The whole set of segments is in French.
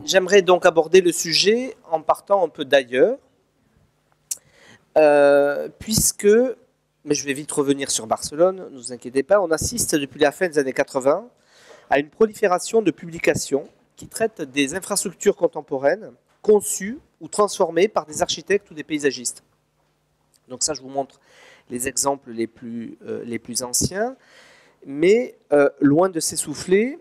J'aimerais donc aborder le sujet en partant un peu d'ailleurs, puisque, mais je vais vite revenir sur Barcelone, ne vous inquiétez pas, on assiste depuis la fin des années 80 à une prolifération de publications qui traitent des infrastructures contemporaines conçues ou transformées par des architectes ou des paysagistes. Donc ça, je vous montre les exemples les plus anciens, mais loin de s'essouffler,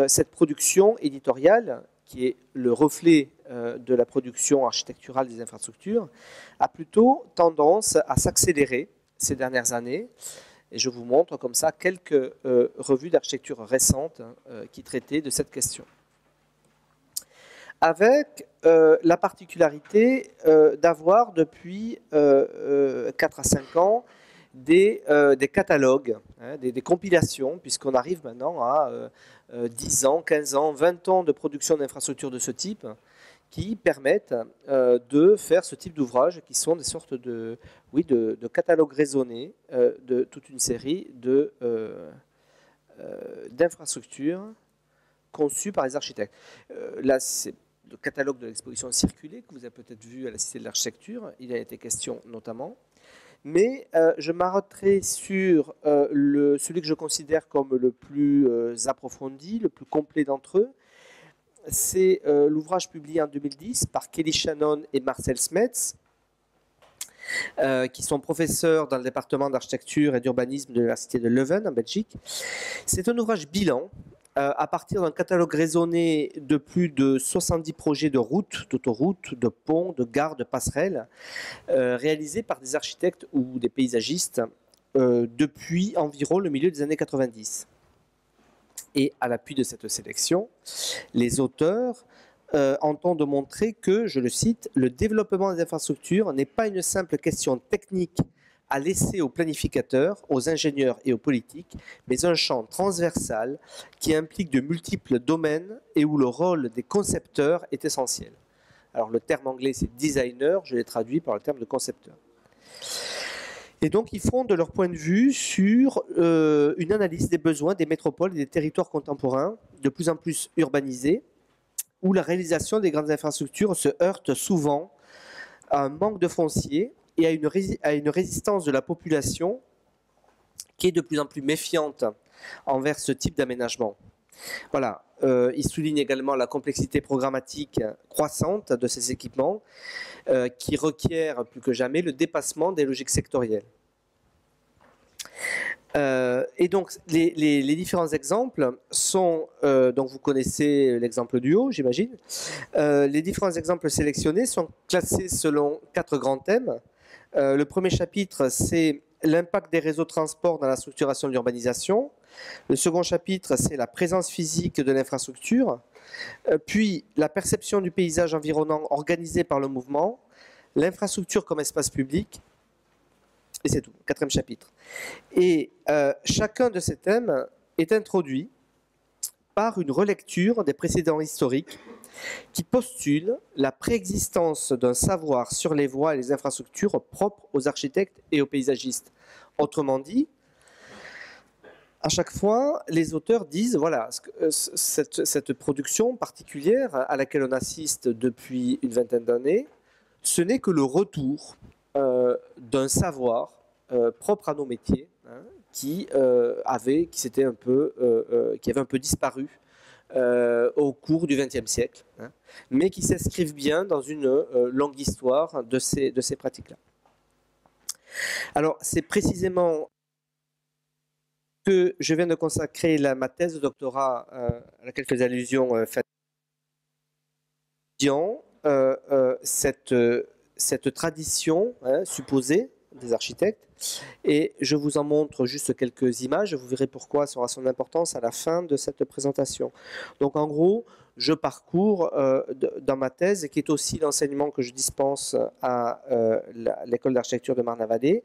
cette production éditoriale, qui est le reflet de la production architecturale des infrastructures, a plutôt tendance à s'accélérer ces dernières années. Et je vous montre comme ça quelques revues d'architecture récentes qui traitaient de cette question. Avec la particularité d'avoir depuis 4 à 5 ans des catalogues, hein, des compilations, puisqu'on arrive maintenant à 10 ans, 15 ans, 20 ans de production d'infrastructures de ce type, qui permettent de faire ce type d'ouvrages, qui sont des sortes de catalogues raisonnés de toute une série d'infrastructures conçues par les architectes. Là, c'est le catalogue de l'exposition circulée, que vous avez peut-être vu à la Cité de l'Architecture, il a été question notamment. Mais je m'arrêterai sur celui que je considère comme le plus approfondi, le plus complet d'entre eux. C'est l'ouvrage publié en 2010 par Kelly Shannon et Marcel Smets, qui sont professeurs dans le département d'architecture et d'urbanisme de l'Université de Leuven en Belgique. C'est un ouvrage bilan à partir d'un catalogue raisonné de plus de 70 projets de routes, d'autoroutes, de ponts, de gares, de passerelles, réalisés par des architectes ou des paysagistes depuis environ le milieu des années 90. Et à l'appui de cette sélection, les auteurs entendent montrer que, je le cite, le développement des infrastructures n'est pas une simple question technique à laisser aux planificateurs, aux ingénieurs et aux politiques, mais un champ transversal qui implique de multiples domaines et où le rôle des concepteurs est essentiel. Alors le terme anglais c'est designer, je l'ai traduit par le terme de concepteur. Et donc ils font de leur point de vue sur une analyse des besoins des métropoles et des territoires contemporains de plus en plus urbanisés, où la réalisation des grandes infrastructures se heurte souvent à un manque de foncier et à une résistance de la population qui est de plus en plus méfiante envers ce type d'aménagement. Voilà, il souligne également la complexité programmatique croissante de ces équipements qui requiert plus que jamais le dépassement des logiques sectorielles. Et donc les différents exemples sont, donc vous connaissez l'exemple du haut, j'imagine. Les différents exemples sélectionnés sont classés selon 4 grands thèmes. Le premier chapitre, c'est l'impact des réseaux de transport dans la structuration de l'urbanisation. Le second chapitre, c'est la présence physique de l'infrastructure. Puis, la perception du paysage environnant organisé par le mouvement. L'infrastructure comme espace public. Et c'est tout, 4e chapitre. Et chacun de ces thèmes est introduit par une relecture des précédents historiques qui postule la préexistence d'un savoir sur les voies et les infrastructures propres aux architectes et aux paysagistes. Autrement dit, à chaque fois, les auteurs disent, voilà, cette production particulière à laquelle on assiste depuis une vingtaine d'années, ce n'est que le retour d'un savoir propre à nos métiers, hein, qui avait un peu disparu au cours du XXe siècle, hein, mais qui s'inscrivent bien dans une longue histoire de ces pratiques-là. Alors, c'est précisément que je viens de consacrer ma thèse de doctorat à laquelle je fais allusion cette tradition, hein, supposée des architectes. Et je vous en montre juste quelques images, vous verrez pourquoi ça aura son importance à la fin de cette présentation. Donc en gros, je parcours dans ma thèse, qui est aussi l'enseignement que je dispense à l'école d'architecture de Marne-la-Vallée,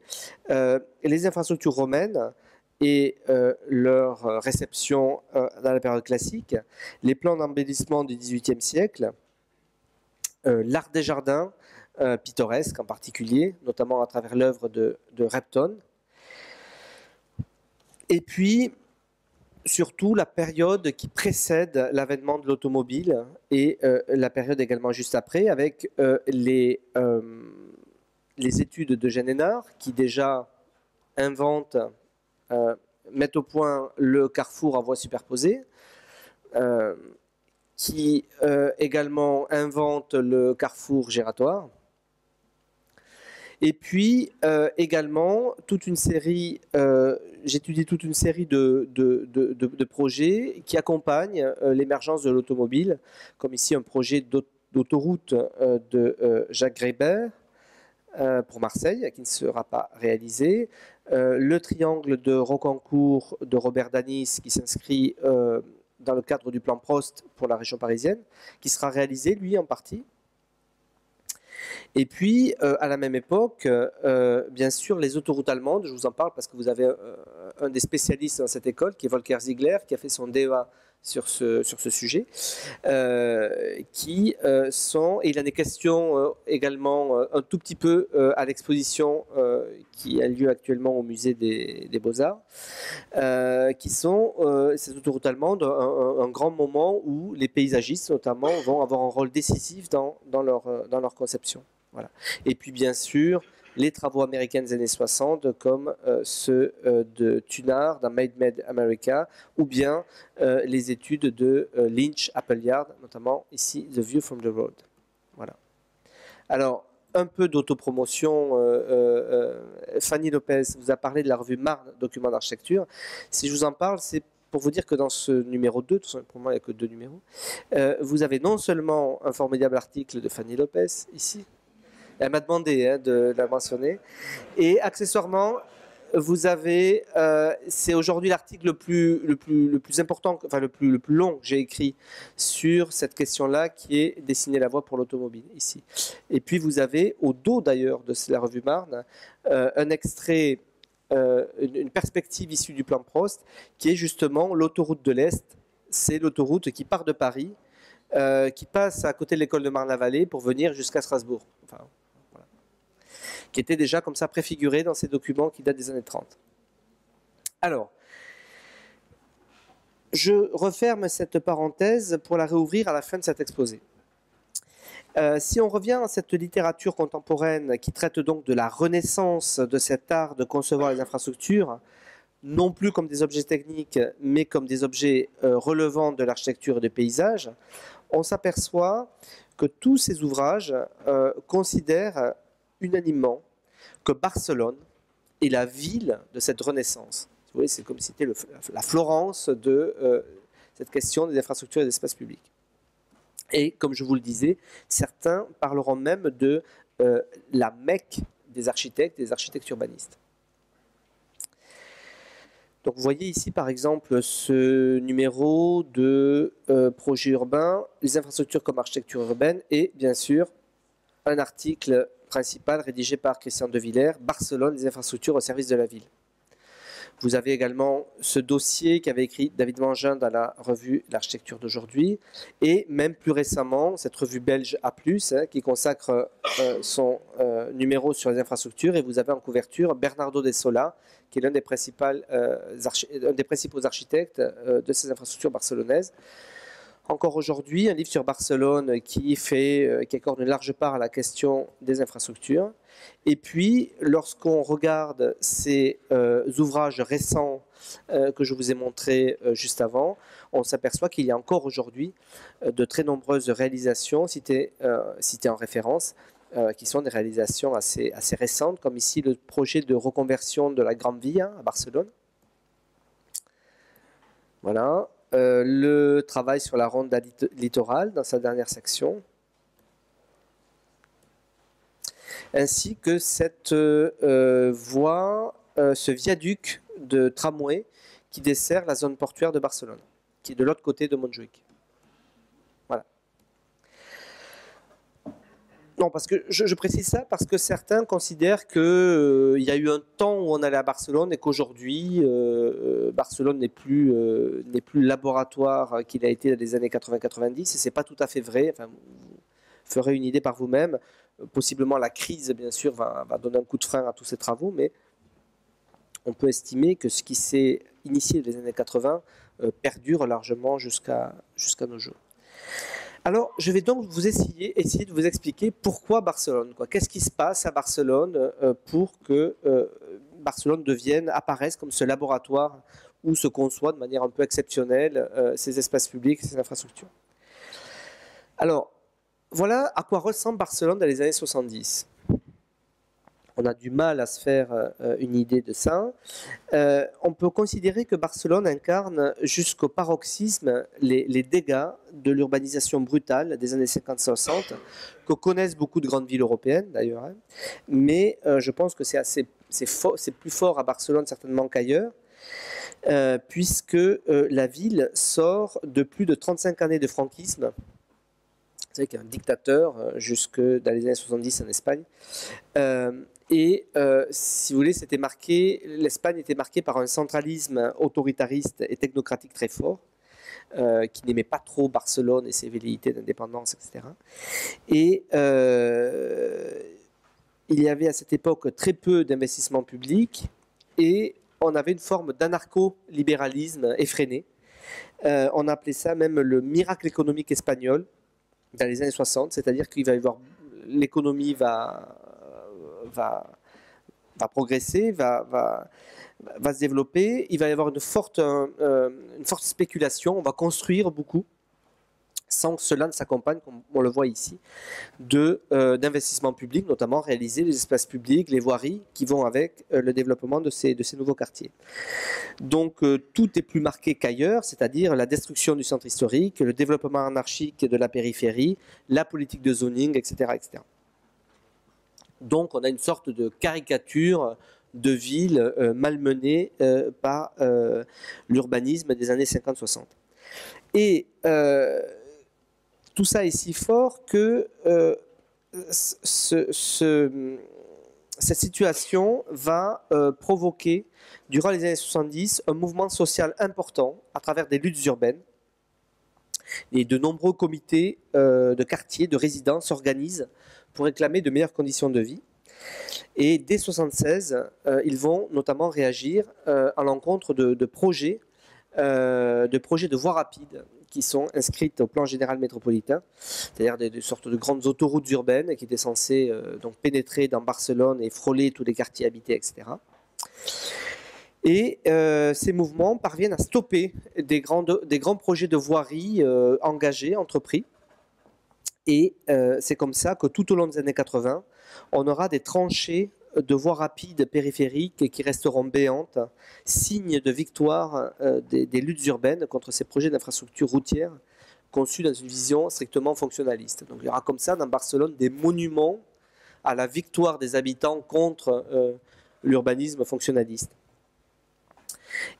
les infrastructures romaines et leur réception dans la période classique, les plans d'embellissement du XVIIIe siècle, l'art des jardins, pittoresque en particulier, notamment à travers l'œuvre de Repton. Et puis, surtout la période qui précède l'avènement de l'automobile et la période également juste après, avec les études de Jenner qui déjà inventent, mettent au point le carrefour à voies superposées, qui également invente le carrefour giratoire. Et puis également toute une série, j'étudie toute une série de projets qui accompagnent l'émergence de l'automobile, comme ici un projet d'autoroute de Jacques Greber pour Marseille, qui ne sera pas réalisé, le triangle de Rocancourt de Robert Danis, qui s'inscrit dans le cadre du plan Prost pour la région parisienne, qui sera réalisé, lui, en partie. Et puis, à la même époque, bien sûr, les autoroutes allemandes, je vous en parle parce que vous avez un des spécialistes dans cette école, qui est Volker Ziegler, qui a fait son DEA sur ce sujet, qui sont, et il en est question également un tout petit peu à l'exposition qui a lieu actuellement au musée des Beaux-Arts, qui sont ces autoroutes allemandes, un grand moment où les paysagistes notamment vont avoir un rôle décisif dans leur conception. Voilà. Et puis bien sûr, les travaux américains des années 60, comme ceux de Thunard dans Made America, ou bien les études de Lynch Appleyard, notamment ici The View from the Road. Voilà. Alors, un peu d'autopromotion. Fanny Lopez vous a parlé de la revue Marne, document d'architecture. Si je vous en parle, c'est pour vous dire que dans ce numéro 2, pour moi il n'y a que 2 numéros, vous avez non seulement un formidable article de Fanny Lopez, ici, elle m'a demandé de la mentionner, et accessoirement, vous avez, c'est aujourd'hui l'article le plus important, enfin le plus long que j'ai écrit sur cette question-là, qui est dessiner la voie pour l'automobile, ici. Et puis vous avez, au dos d'ailleurs de la revue Marne, un extrait, une perspective issue du plan Prost, qui est justement l'autoroute de l'Est. C'est l'autoroute qui part de Paris, qui passe à côté de l'école de Marne-la-Vallée pour venir jusqu'à Strasbourg. Enfin, qui était déjà comme ça préfiguré dans ces documents qui datent des années 30. Alors, je referme cette parenthèse pour la réouvrir à la fin de cet exposé. Si on revient à cette littérature contemporaine qui traite donc de la renaissance de cet art de concevoir les infrastructures, non plus comme des objets techniques, mais comme des objets relevant de l'architecture et du paysage, on s'aperçoit que tous ces ouvrages considèrent unanimement que Barcelone est la ville de cette renaissance. Vous voyez, c'est comme si c'était la Florence de cette question des infrastructures et des espaces publics. Et comme je vous le disais, certains parleront même de la Mecque des architectes urbanistes. Donc vous voyez ici par exemple ce numéro de projet urbain, les infrastructures comme architecture urbaine, et bien sûr un article principal rédigé par Christian de Villers, Barcelone, les infrastructures au service de la ville. Vous avez également ce dossier qu'avait écrit David Mangin dans la revue L'Architecture d'aujourd'hui, et même plus récemment, cette revue belge A+, qui consacre son numéro sur les infrastructures, et vous avez en couverture Bernardo de Sola, qui est l'un des principaux architectes de ces infrastructures barcelonaises. Encore aujourd'hui, un livre sur Barcelone qui accorde une large part à la question des infrastructures. Et puis, lorsqu'on regarde ces ouvrages récents que je vous ai montrés juste avant, on s'aperçoit qu'il y a encore aujourd'hui de très nombreuses réalisations citées en référence, qui sont des réalisations assez récentes, comme ici le projet de reconversion de la Gran Via à Barcelone. Voilà. Le travail sur la ronde littorale dans sa dernière section, ainsi que cette voie, ce viaduc de tramway qui dessert la zone portuaire de Barcelone, qui est de l'autre côté de Montjuïc. Voilà. Non, parce que je précise ça parce que certains considèrent qu'il y a eu un temps où on allait à Barcelone et qu'aujourd'hui, Barcelone n'est plus le laboratoire qu'il a été dans les années 80-90, et ce n'est pas tout à fait vrai. Enfin, vous ferez une idée par vous-même. Possiblement, la crise, bien sûr, va donner un coup de frein à tous ces travaux, mais on peut estimer que ce qui s'est initié dans les années 80 perdure largement jusqu'à nos jours. Alors, je vais donc essayer de vous expliquer pourquoi Barcelone. Qu'est-ce qui se passe à Barcelone pour que Barcelone apparaisse comme ce laboratoire où se conçoit de manière un peu exceptionnelle ces espaces publics, ces infrastructures. Alors, voilà à quoi ressemble Barcelone dans les années 70. On a du mal à se faire une idée de ça. On peut considérer que Barcelone incarne jusqu'au paroxysme les dégâts de l'urbanisation brutale des années 50-60, que connaissent beaucoup de grandes villes européennes d'ailleurs. Hein. Mais je pense que c'est plus fort à Barcelone certainement qu'ailleurs, puisque la ville sort de plus de 35 années de franquisme. Vous savez qu'il y a un dictateur jusque dans les années 70 en Espagne. Si vous voulez, l'Espagne était marquée par un centralisme autoritariste et technocratique très fort, qui n'aimait pas trop Barcelone et ses velléités d'indépendance, etc. Et il y avait à cette époque très peu d'investissements publics et on avait une forme d'anarcho-libéralisme effréné. On appelait ça même le miracle économique espagnol dans les années 60, c'est-à-dire qu'il va y avoir l'économie va progresser, va se développer, il va y avoir une forte spéculation, on va construire beaucoup, sans que cela ne s'accompagne, comme on le voit ici, d'investissements publics, notamment réaliser les espaces publics, les voiries qui vont avec le développement de ces nouveaux quartiers. Donc tout est plus marqué qu'ailleurs, c'est-à-dire la destruction du centre historique, le développement anarchique de la périphérie, la politique de zoning, etc. etc. Donc on a une sorte de caricature de ville malmenée par l'urbanisme des années 50-60. Et tout ça est si fort que cette situation va provoquer, durant les années 70, un mouvement social important à travers des luttes urbaines. Et de nombreux comités de quartiers, de résidents s'organisent pour réclamer de meilleures conditions de vie. Et dès 1976, ils vont notamment réagir à l'encontre de projets de voies rapides qui sont inscrites au plan général métropolitain, c'est-à-dire des sortes de grandes autoroutes urbaines qui étaient censées donc pénétrer dans Barcelone et frôler tous les quartiers habités, etc. Et ces mouvements parviennent à stopper des grands projets de voirie engagés, entrepris. Et c'est comme ça que tout au long des années 80, on aura des tranchées de voies rapides périphériques qui resteront béantes, signe de victoire des luttes urbaines contre ces projets d'infrastructures routières conçus dans une vision strictement fonctionnaliste. Donc il y aura comme ça dans Barcelone des monuments à la victoire des habitants contre l'urbanisme fonctionnaliste.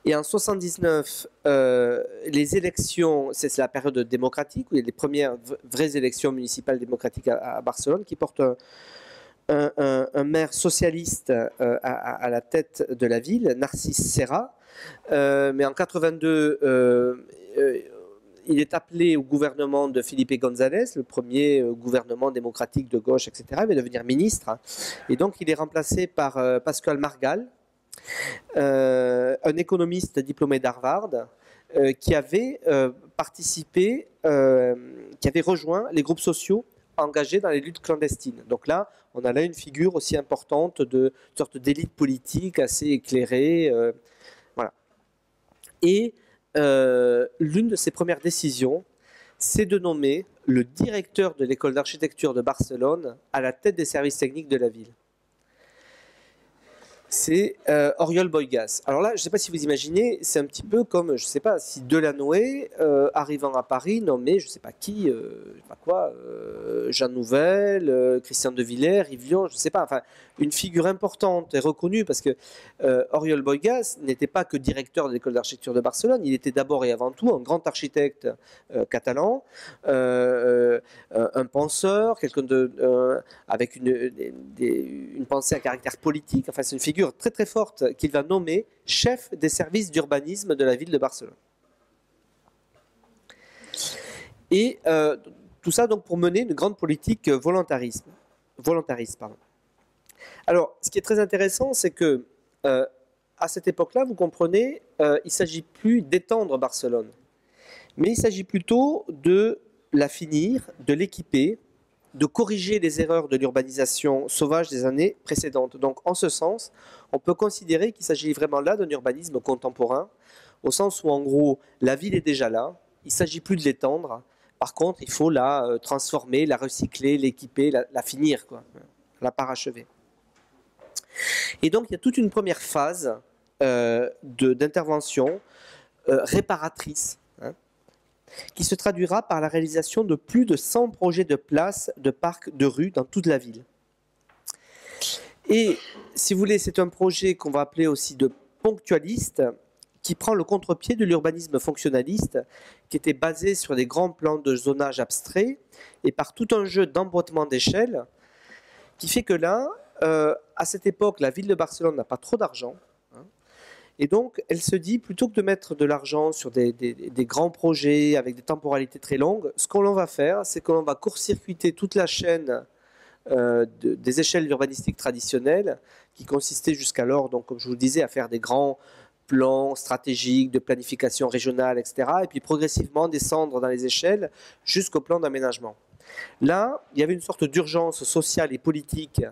Et en 79, les élections, c'est la période démocratique, où il y a les premières vraies élections municipales démocratiques à Barcelone, qui portent un maire socialiste à la tête de la ville, Narcís Serra. Mais en 82, il est appelé au gouvernement de Felipe González, le premier gouvernement démocratique de gauche, etc. Il va devenir ministre. Et donc, il est remplacé par Pascual Margal, un économiste diplômé d'Harvard, qui avait participé, qui avait rejoint les groupes sociaux engagés dans les luttes clandestines. Donc là, on a là une figure aussi importante de sorte d'élite politique assez éclairée. Voilà. Et l'une de ses premières décisions, c'est de nommer le directeur de l'école d'architecture de Barcelone à la tête des services techniques de la ville. C'est Oriol Bohigas. Alors là, je ne sais pas si vous imaginez, c'est un petit peu comme, je ne sais pas, si Delanoë, arrivant à Paris, nommait, je ne sais pas qui, je sais pas quoi, Jean Nouvel, Christian de Villers, Rivion, je ne sais pas, enfin, une figure importante et reconnue, parce que Oriol Bohigas n'était pas que directeur de l'école d'architecture de Barcelone, il était d'abord et avant tout un grand architecte catalan, un penseur, quelqu'un avec une pensée à caractère politique, enfin, c'est une figure très très forte qu'il va nommer chef des services d'urbanisme de la ville de Barcelone. Et tout ça donc pour mener une grande politique volontariste. Pardon. Alors, ce qui est très intéressant, c'est que à cette époque-là, vous comprenez, il ne s'agit plus d'étendre Barcelone, mais il s'agit plutôt de la finir, de l'équiper, de corriger les erreurs de l'urbanisation sauvage des années précédentes. Donc, en ce sens, on peut considérer qu'il s'agit vraiment là d'un urbanisme contemporain, au sens où, en gros, la ville est déjà là, il ne s'agit plus de l'étendre, par contre, il faut la transformer, la recycler, l'équiper, la finir, quoi, la parachever. Et donc, il y a toute une première phase d'intervention réparatrice, hein, qui se traduira par la réalisation de plus de 100 projets de places, de parcs, de rues dans toute la ville. Et, si vous voulez, c'est un projet qu'on va appeler aussi de ponctualiste, qui prend le contre-pied de l'urbanisme fonctionnaliste, qui était basé sur des grands plans de zonage abstraits et par tout un jeu d'emboîtement d'échelle, qui fait que là, à cette époque, la ville de Barcelone n'a pas trop d'argent, hein, et donc elle se dit, plutôt que de mettre de l'argent sur des grands projets avec des temporalités très longues, ce qu'on va faire, c'est qu'on va court-circuiter toute la chaîne des échelles urbanistiques traditionnelles, qui consistaient jusqu'alors, donc, comme je vous le disais, à faire des grands plans stratégiques de planification régionale, etc., et puis progressivement descendre dans les échelles jusqu'au plan d'aménagement. Là, il y avait une sorte d'urgence sociale et politique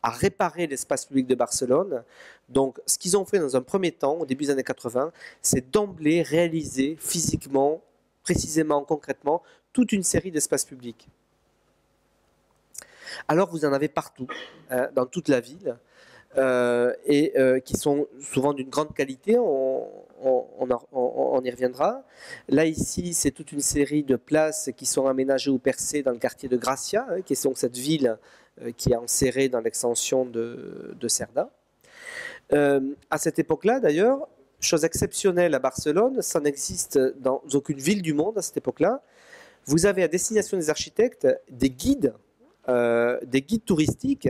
à réparer l'espace public de Barcelone. Donc, ce qu'ils ont fait dans un premier temps, au début des années 80, c'est d'emblée réaliser physiquement, précisément, concrètement, toute une série d'espaces publics. Alors, vous en avez partout, hein, dans toute la ville, qui sont souvent d'une grande qualité, on y reviendra. Là, ici, c'est toute une série de places qui sont aménagées ou percées dans le quartier de Gracia, hein, qui est donc cette ville qui est enserrée dans l'extension de Cerdà. À cette époque-là, d'ailleurs, chose exceptionnelle à Barcelone, ça n'existe dans aucune ville du monde à cette époque-là, vous avez à destination des architectes des guides touristiques,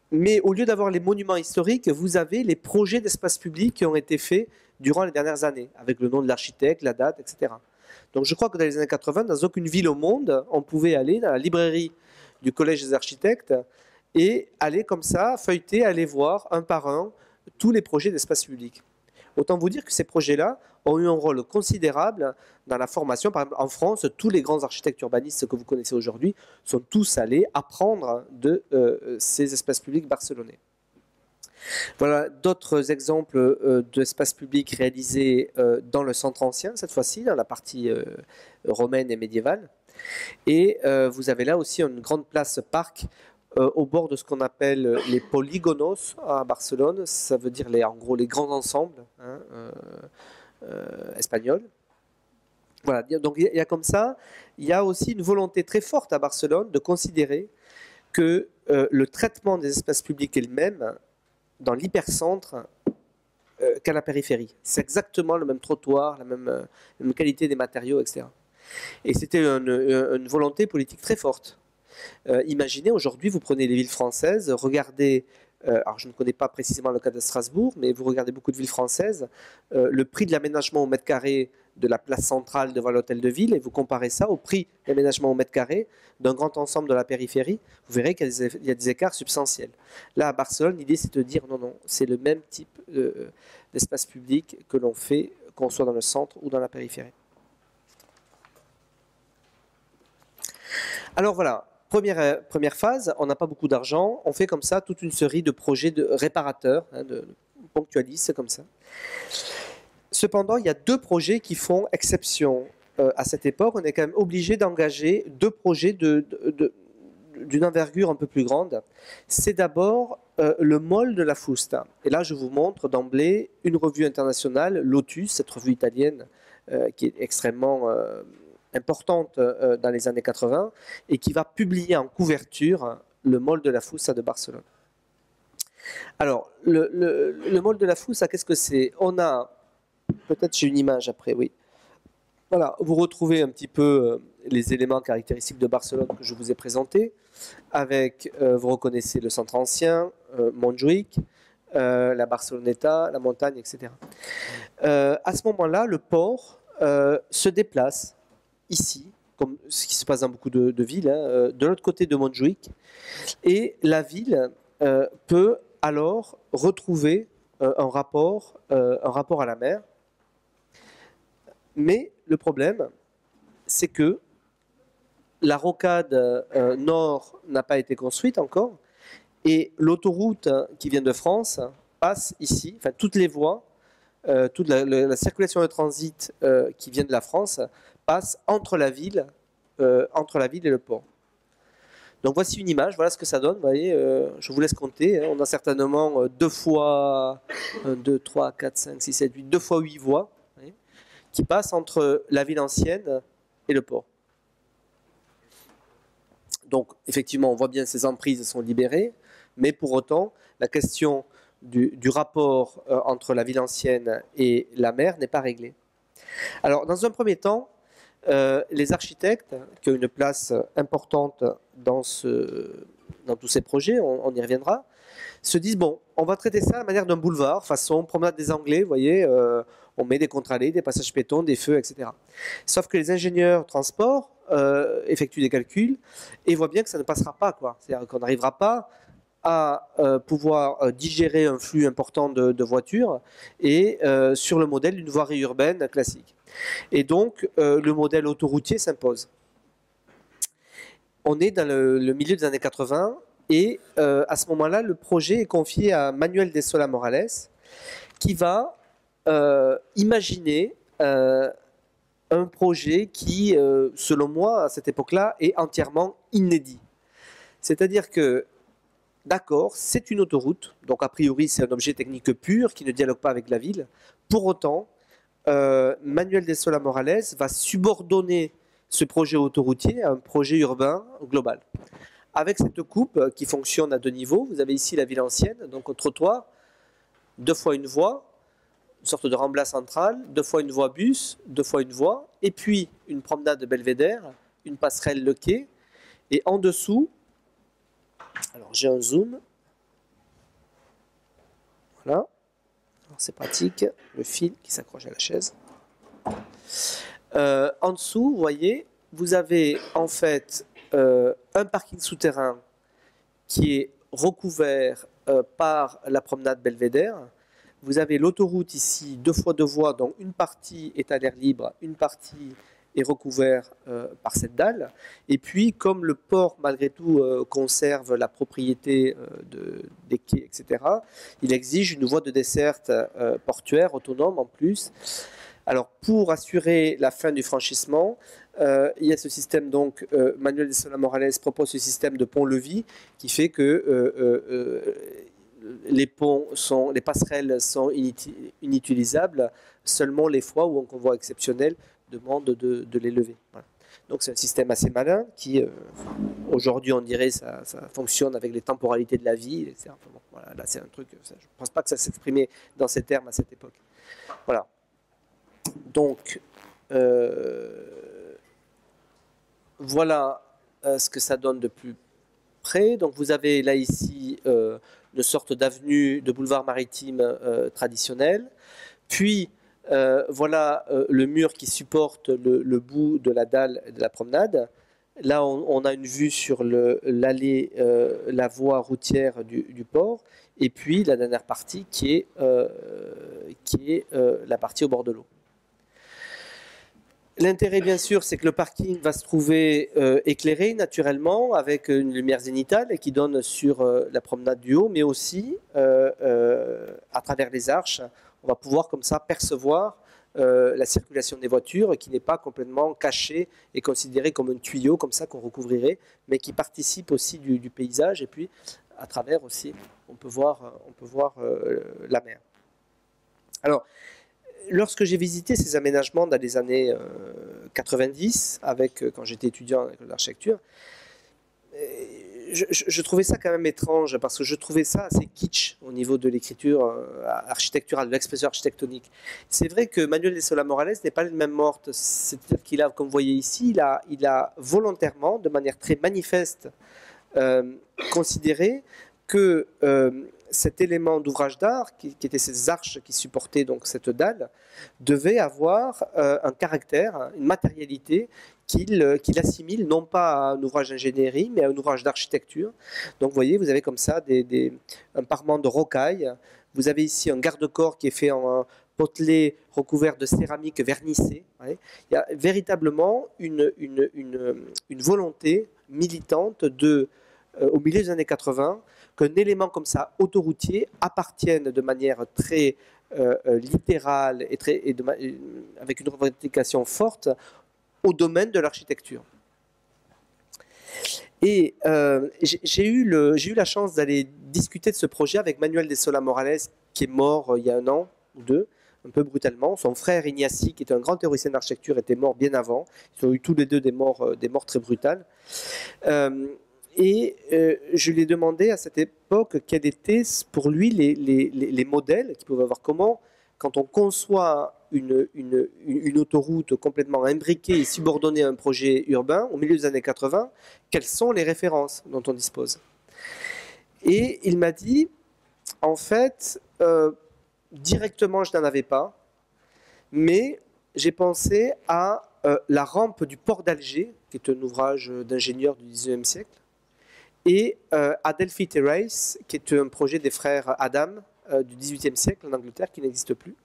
mais au lieu d'avoir les monuments historiques, vous avez les projets d'espace public qui ont été faits durant les dernières années, avec le nom de l'architecte, la date, etc. Donc je crois que dans les années 80, dans aucune ville au monde, on pouvait aller dans la librairie du Collège des architectes et aller comme ça, feuilleter, aller voir un par un tous les projets d'espace public. Autant vous dire que ces projets-là ont eu un rôle considérable dans la formation. Par exemple, en France, tous les grands architectes urbanistes que vous connaissez aujourd'hui sont tous allés apprendre de ces espaces publics barcelonais. Voilà d'autres exemples d'espaces publics réalisés dans le centre ancien, cette fois-ci, dans la partie romaine et médiévale. Et vous avez là aussi une grande place parc au bord de ce qu'on appelle les polígonos à Barcelone. Ça veut dire en gros les grands ensembles, hein, espagnols. Voilà, donc il y a comme ça, il y a aussi une volonté très forte à Barcelone de considérer que le traitement des espaces publics est le même dans l'hypercentre qu'à la périphérie. C'est exactement le même trottoir, la même qualité des matériaux, etc. Et c'était une volonté politique très forte. Imaginez aujourd'hui, vous prenez les villes françaises, regardez, alors je ne connais pas précisément le cas de Strasbourg, mais vous regardez beaucoup de villes françaises, le prix de l'aménagement au mètre carré de la place centrale devant l'hôtel de ville, et vous comparez ça au prix d'aménagement au mètre carré d'un grand ensemble de la périphérie, vous verrez qu'il y a des écarts substantiels. Là, à Barcelone, l'idée c'est de dire non, c'est le même type d'espace public que l'on fait, qu'on soit dans le centre ou dans la périphérie. Alors voilà, première phase, on n'a pas beaucoup d'argent, on fait comme ça toute une série de projets de réparateurs, hein, de ponctualistes, comme ça. Cependant, il y a deux projets qui font exception. À cette époque, on est quand même obligé d'engager deux projets d'une envergure un peu plus grande. C'est d'abord le MOL de la Fusta. Et là, je vous montre d'emblée une revue internationale, Lotus, cette revue italienne qui est extrêmement importante dans les années 80 et qui va publier en couverture le MOL de la Fusta de Barcelone. Alors, le MOL de la Fusta, qu'est-ce que c'est? On a, peut-être j'ai une image après, oui. Voilà, vous retrouvez un petit peu les éléments caractéristiques de Barcelone que je vous ai présentés, avec, vous reconnaissez le centre ancien, Montjuïc, la Barceloneta, la montagne, etc. À ce moment-là, le port se déplace ici, comme ce qui se passe dans beaucoup de villes, hein, de l'autre côté de Montjuïc, et la ville peut alors retrouver un rapport à la mer. Mais le problème, c'est que la rocade nord n'a pas été construite encore, et l'autoroute qui vient de France passe ici, enfin toutes les voies, toute la circulation de transit qui vient de la France passe entre la ville et le port. Donc voici une image, voilà ce que ça donne, vous voyez, je vous laisse compter, hein, on a certainement 2 fois 2, 3, 4, 5, 6, 7, 8, 2 fois 8 voies, voyez, qui passent entre la ville ancienne et le port. Donc effectivement, on voit bien ces emprises sont libérées, mais pour autant, la question du rapport entre la ville ancienne et la mer n'est pas réglée. Alors, dans un premier temps, les architectes, qui ont une place importante dans tous ces projets, on y reviendra, se disent, bon, on va traiter ça à la manière d'un boulevard, façon promenade des Anglais, vous voyez, on met des contre-allées, des passages piétons, des feux, etc. Sauf que les ingénieurs transport effectuent des calculs et voient bien que ça ne passera pas, quoi. C'est-à-dire qu'on n'arrivera pas à pouvoir digérer un flux important de voitures et sur le modèle d'une voirie urbaine classique. Et donc, le modèle autoroutier s'impose. On est dans le milieu des années 80 et à ce moment-là, le projet est confié à Manuel de Solá Morales qui va imaginer un projet qui, selon moi, à cette époque-là, est entièrement inédit. C'est-à-dire que d'accord, c'est une autoroute, donc a priori c'est un objet technique pur qui ne dialogue pas avec la ville. Pour autant, Manuel de Solá Morales va subordonner ce projet autoroutier à un projet urbain global. Avec cette coupe qui fonctionne à 2 niveaux, vous avez ici la ville ancienne, donc au trottoir, 2 fois une voie, une sorte de remblai central, 2 fois une voie bus, 2 fois une voie, et puis une promenade belvédère, une passerelle le quai, et en dessous, alors j'ai un zoom, voilà, c'est pratique, le fil qui s'accroche à la chaise. En dessous, vous voyez, vous avez en fait un parking souterrain qui est recouvert par la promenade belvédère. Vous avez l'autoroute ici, 2 fois 2 voies, donc une partie est à l'air libre, une partie est recouvert par cette dalle. Et puis, comme le port, malgré tout, conserve la propriété des quais, etc., il exige une voie de desserte portuaire autonome en plus. Alors, pour assurer la fin du franchissement, il y a ce système, donc, Manuel de Solá Morales propose ce système de pont-levis qui fait que les passerelles sont inutilisables seulement les fois où un convoi exceptionnel demande de les lever. Voilà. Donc c'est un système assez malin qui, aujourd'hui on dirait, ça fonctionne avec les temporalités de la vie. Etc. Enfin bon, voilà, là c'est un truc, je ne pense pas que ça s'exprimait dans ces termes à cette époque. Voilà. Donc, voilà ce que ça donne de plus près. Donc vous avez là ici une sorte d'avenue de boulevard maritime traditionnel. Puis voilà le mur qui supporte le bout de la dalle de la promenade. Là, on a une vue sur l'allée, la voie routière du port. Et puis la dernière partie qui est la partie au bord de l'eau. L'intérêt, bien sûr, c'est que le parking va se trouver éclairé naturellement avec une lumière zénitale et qui donne sur la promenade du haut, mais aussi à travers les arches, on va pouvoir comme ça percevoir la circulation des voitures qui n'est pas complètement cachée et considérée comme un tuyau comme ça qu'on recouvrirait, mais qui participe aussi du paysage et puis à travers aussi on peut voir la mer. Alors, lorsque j'ai visité ces aménagements dans les années 90, quand j'étais étudiant en école d'architecture, je trouvais ça quand même étrange parce que je trouvais ça assez kitsch au niveau de l'écriture architecturale, de l'expression architectonique. C'est vrai que Manuel de Solá Morales n'est pas le même morte, c'est-à-dire qu'il a, comme vous voyez ici, il a volontairement, de manière très manifeste, considéré que cet élément d'ouvrage d'art, qui était ces arches qui supportaient donc cette dalle, devait avoir un caractère, une matérialité qu'il assimile non pas à un ouvrage d'ingénierie, mais à un ouvrage d'architecture. Donc vous voyez, vous avez comme ça un parement de rocaille, Vous avez ici un garde-corps qui est fait en potelet recouvert de céramique vernissée. Ouais. Il y a véritablement une volonté militante au milieu des années 80 qu'un élément comme ça, autoroutier, appartienne de manière très littérale avec une revendication forte au domaine de l'architecture. Et j'ai eu la chance d'aller discuter de ce projet avec Manuel de Sola Morales, qui est mort il y a 1 an ou 2, un peu brutalement. Son frère Ignacy, qui est un grand théoricien d'architecture, était mort bien avant. Ils ont eu tous les deux des morts très brutales. Je lui ai demandé à cette époque quels étaient pour lui les modèles qu'il pouvait avoir. Comment, quand on conçoit une autoroute complètement imbriquée et subordonnée à un projet urbain au milieu des années 80, quelles sont les références dont on dispose? Et il m'a dit, en fait, directement je n'en avais pas, mais j'ai pensé à la rampe du port d'Alger, qui est un ouvrage d'ingénieur du XIXe siècle, et Adelphi Terrace, qui est un projet des frères Adam du XVIIIe siècle en Angleterre, qui n'existe plus.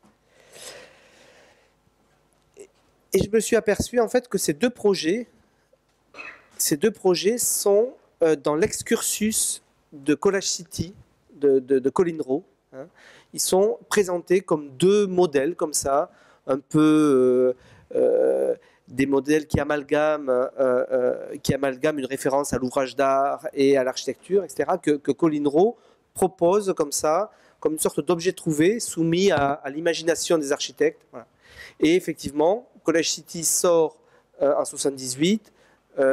Et je me suis aperçu en fait que ces deux projets sont dans l'excursus de Collage City de Colin Rowe. Hein. Ils sont présentés comme deux modèles comme ça, un peu des modèles qui amalgament une référence à l'ouvrage d'art et à l'architecture, etc., que Colin Rowe propose comme ça, comme une sorte d'objet trouvé soumis à l'imagination des architectes. Voilà. Et effectivement, Collage City sort en 78.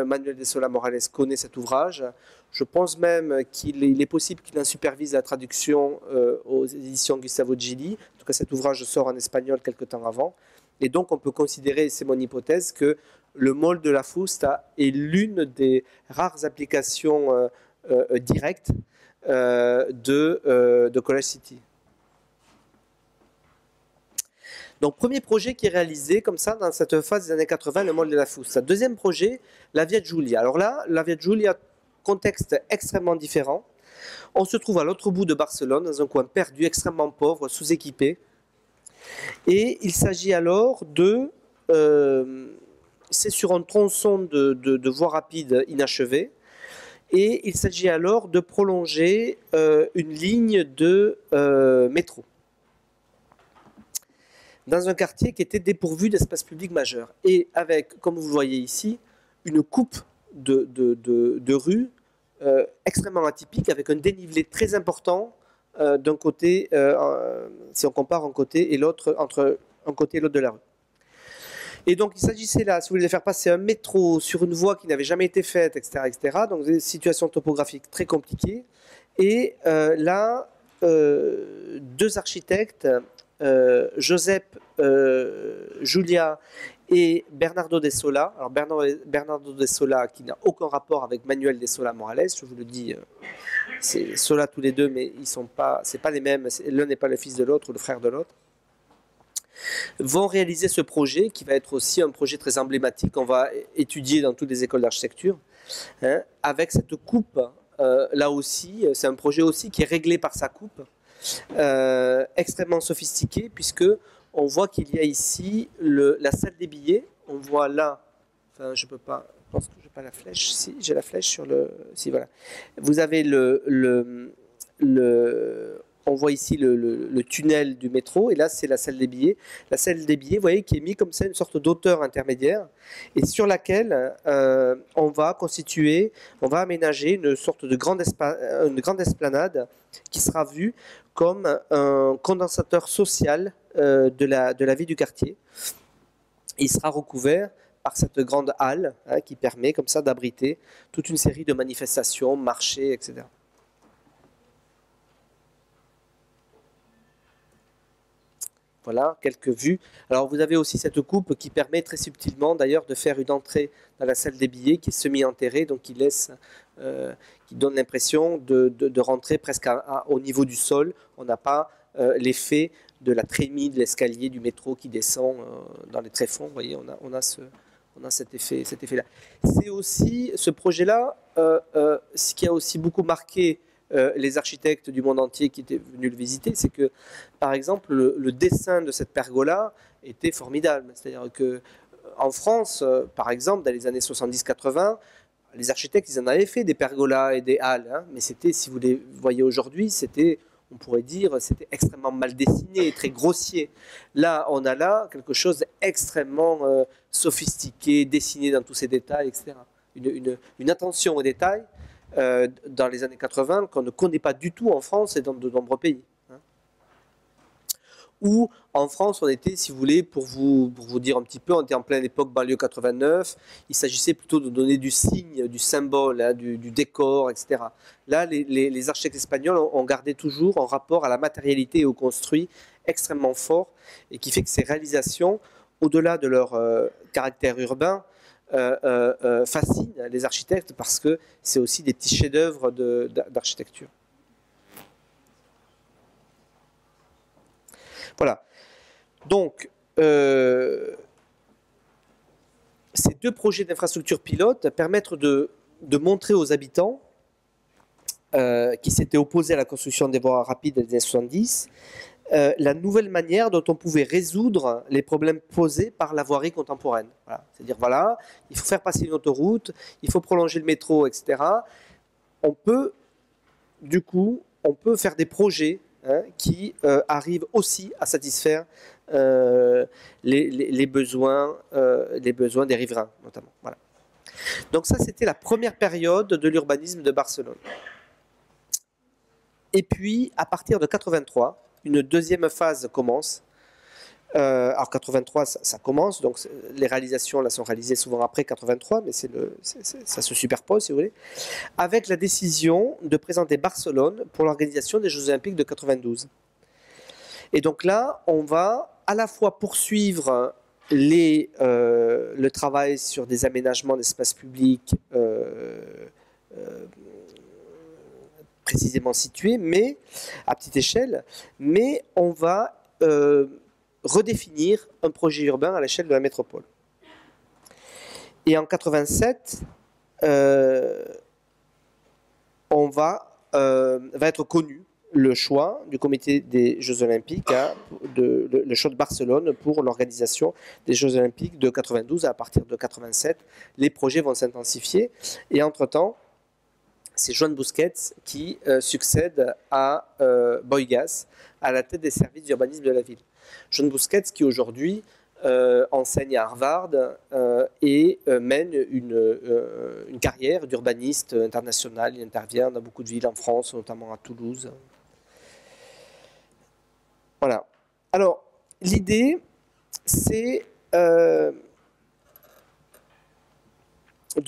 Manuel de Sola Morales connaît cet ouvrage. Je pense même qu'il est possible qu'il en supervise la traduction aux éditions Gustavo Gili. En tout cas, cet ouvrage sort en espagnol quelque temps avant. Et donc, on peut considérer, c'est mon hypothèse, que le molde de la fusta est l'une des rares applications directes de Collage City. Donc, premier projet qui est réalisé comme ça dans cette phase des années 80, le molde de la fusta. Deuxième projet, la Via Giulia. Alors là, la Via Giulia, contexte extrêmement différent. On se trouve à l'autre bout de Barcelone, dans un coin perdu, extrêmement pauvre, sous-équipé. Et il s'agit alors c'est sur un tronçon de voie rapide inachevé. Et il s'agit alors de prolonger une ligne de métro dans un quartier qui était dépourvu d'espace public majeur. Et avec, comme vous le voyez ici, une coupe de rue extrêmement atypique, avec un dénivelé très important d'un côté, si on compare un côté et l'autre, entre un côté et l'autre de la rue. Et donc il s'agissait là, si vous voulez, de faire passer un métro sur une voie qui n'avait jamais été faite, etc., etc. Donc des situations topographiques très compliquées. Et là, deux architectes, Josep Giulia et Bernardo de Sola. Alors Bernardo de Sola qui n'a aucun rapport avec Manuel de Sola Morales, je vous le dis, c'est Sola tous les deux, mais ils sont pas, c'est pas les mêmes. L'un n'est pas le fils de l'autre ou le frère de l'autre. Vont réaliser ce projet qui va être aussi un projet très emblématique. On va étudier dans toutes les écoles d'architecture, hein, avec cette coupe. Là aussi, c'est un projet aussi qui est réglé par sa coupe. Extrêmement sophistiqué, puisque on voit qu'il y a ici la salle des billets. On voit là, enfin je peux pas, je pense que j'ai pas la flèche. Si j'ai la flèche sur le, si voilà. Vous avez on voit ici le tunnel du métro, et là c'est la salle des billets. La salle des billets, vous voyez, qui est mise comme ça, une sorte d'auteur intermédiaire, et sur laquelle on va aménager une sorte de grande esplanade qui sera vue comme un condensateur social de la vie du quartier. Il sera recouvert par cette grande halle, hein, qui permet comme ça d'abriter toute une série de manifestations, marchés, etc. Voilà, quelques vues. Alors vous avez aussi cette coupe qui permet très subtilement d'ailleurs de faire une entrée dans la salle des billets qui est semi-enterrée, donc qui donne l'impression de rentrer presque au niveau du sol. On n'a pas l'effet de la trémie de l'escalier du métro qui descend dans les tréfonds. Vous voyez, on a cet effet-là. C'est aussi ce projet-là, ce qui a aussi beaucoup marqué les architectes du monde entier qui étaient venus le visiter, c'est que, par exemple, le dessin de cette pergola était formidable. C'est-à-dire que en France, par exemple, dans les années 70-80, les architectes, ils en avaient fait des pergolas et des halles, hein, mais c'était, si vous les voyez aujourd'hui, c'était, on pourrait dire, c'était extrêmement mal dessiné, très grossier. Là, on a là quelque chose d'extrêmement sophistiqué, dessiné dans tous ses détails, etc. Une attention aux détails dans les années 80 qu'on ne connaît pas du tout en France et dans de nombreux pays. Où en France, on était, si vous voulez, pour vous dire un petit peu, on était en pleine époque banlieue 89, il s'agissait plutôt de donner du signe, du symbole, hein, du décor, etc. Là, les architectes espagnols ont gardé toujours un rapport à la matérialité et au construit extrêmement fort, et qui fait que ces réalisations, au-delà de leur caractère urbain, fascinent les architectes parce que c'est aussi des petits chefs-d'œuvre d'architecture. Voilà. Donc, ces deux projets d'infrastructure pilote permettent de montrer aux habitants qui s'étaient opposés à la construction des voies rapides des années 70 la nouvelle manière dont on pouvait résoudre les problèmes posés par la voirie contemporaine. Voilà. C'est-à-dire, voilà, il faut faire passer une autoroute, il faut prolonger le métro, etc. On peut, du coup, on peut faire des projets qui arrivent aussi à satisfaire les besoins des riverains, notamment. Voilà. Donc ça, c'était la première période de l'urbanisme de Barcelone. Et puis, à partir de 83, une deuxième phase commence. Alors 83, ça commence, donc les réalisations là sont réalisées souvent après 83, mais ça se superpose, si vous voulez, avec la décision de présenter Barcelone pour l'organisation des Jeux Olympiques de 92. Et donc là, on va à la fois poursuivre le travail sur des aménagements d'espaces publics précisément situés, mais à petite échelle, mais on va redéfinir un projet urbain à l'échelle de la métropole. Et en 87, va être connu le choix du comité des Jeux Olympiques, le choix de Barcelone pour l'organisation des Jeux Olympiques de 92. À partir de 87, les projets vont s'intensifier. Et entre-temps, c'est Joan Busquets qui succède à Boigas à la tête des services d'urbanisme de la ville. Joan Busquets qui aujourd'hui enseigne à Harvard et mène une carrière d'urbaniste international. Il intervient dans beaucoup de villes en France, notamment à Toulouse. Voilà. Alors, l'idée, c'est de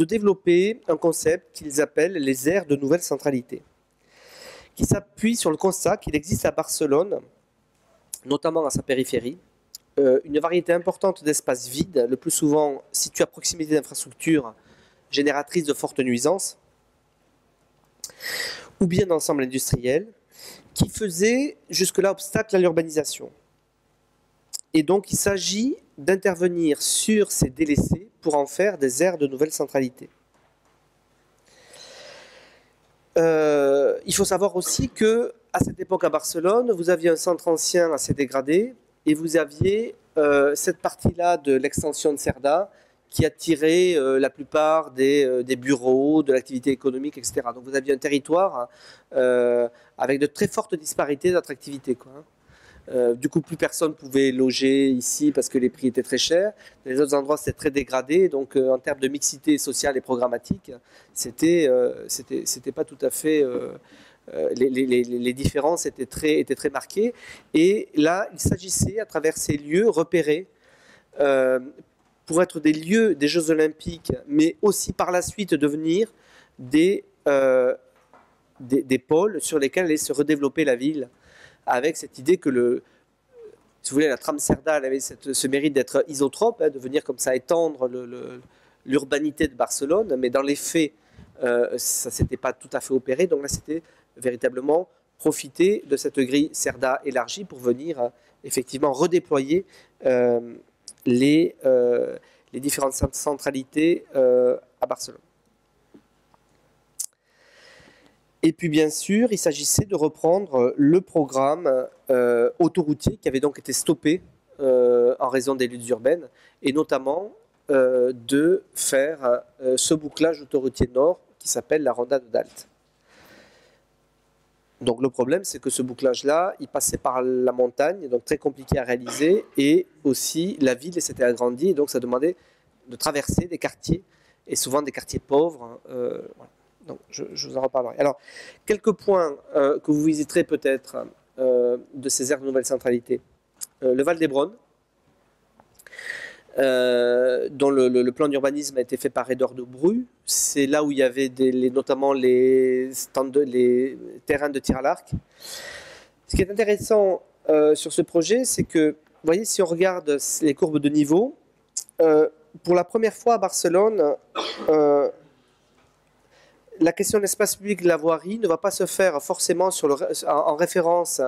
développer un concept qu'ils appellent les aires de nouvelle centralité, qui s'appuie sur le constat qu'il existe à Barcelone, notamment à sa périphérie, une variété importante d'espaces vides, le plus souvent situés à proximité d'infrastructures génératrices de fortes nuisances, ou bien d'ensembles industriels, qui faisaient jusque-là obstacle à l'urbanisation. Et donc il s'agit d'intervenir sur ces délaissés pour en faire des aires de nouvelle centralité. Il faut savoir aussi que à cette époque à Barcelone, vous aviez un centre ancien assez dégradé et vous aviez cette partie-là de l'extension de Cerdà qui attirait la plupart des bureaux, de l'activité économique, etc. Donc vous aviez un territoire avec de très fortes disparités d'attractivité, quoi. Du coup, plus personne pouvait loger ici parce que les prix étaient très chers. Les autres endroits, c'était très dégradé. Donc, en termes de mixité sociale et programmatique, c'était pas tout à fait... les différences étaient très marquées. Et là, il s'agissait, à travers ces lieux repérés, pour être des lieux des Jeux Olympiques, mais aussi par la suite devenir des pôles sur lesquels allait se redévelopper la ville, avec cette idée que si vous voulez, la trame Cerdà avait ce mérite d'être isotrope, de venir comme ça étendre l'urbanité de Barcelone, mais dans les faits, ça ne s'était pas tout à fait opéré. Donc là, c'était véritablement profiter de cette grille Cerdà élargie pour venir effectivement redéployer les différentes centralités à Barcelone. Et puis bien sûr, il s'agissait de reprendre le programme autoroutier qui avait donc été stoppé en raison des luttes urbaines, et notamment de faire ce bouclage autoroutier nord qui s'appelle la Ronda de Dalt. Donc le problème, c'est que ce bouclage-là, il passait par la montagne, donc très compliqué à réaliser, et aussi la ville s'était agrandie, et donc ça demandait de traverser des quartiers, et souvent des quartiers pauvres. Voilà. Donc je vous en reparlerai. Alors, quelques points que vous visiterez peut-être de ces aires de nouvelle centralité. Le Val d'Hebron, dont le plan d'urbanisme a été fait par Édouard de Bru. C'est là où il y avait notamment les terrains de tir à l'arc. Ce qui est intéressant sur ce projet, c'est que, vous voyez, si on regarde les courbes de niveau, pour la première fois à Barcelone, la question de l'espace public de la voirie ne va pas se faire forcément en référence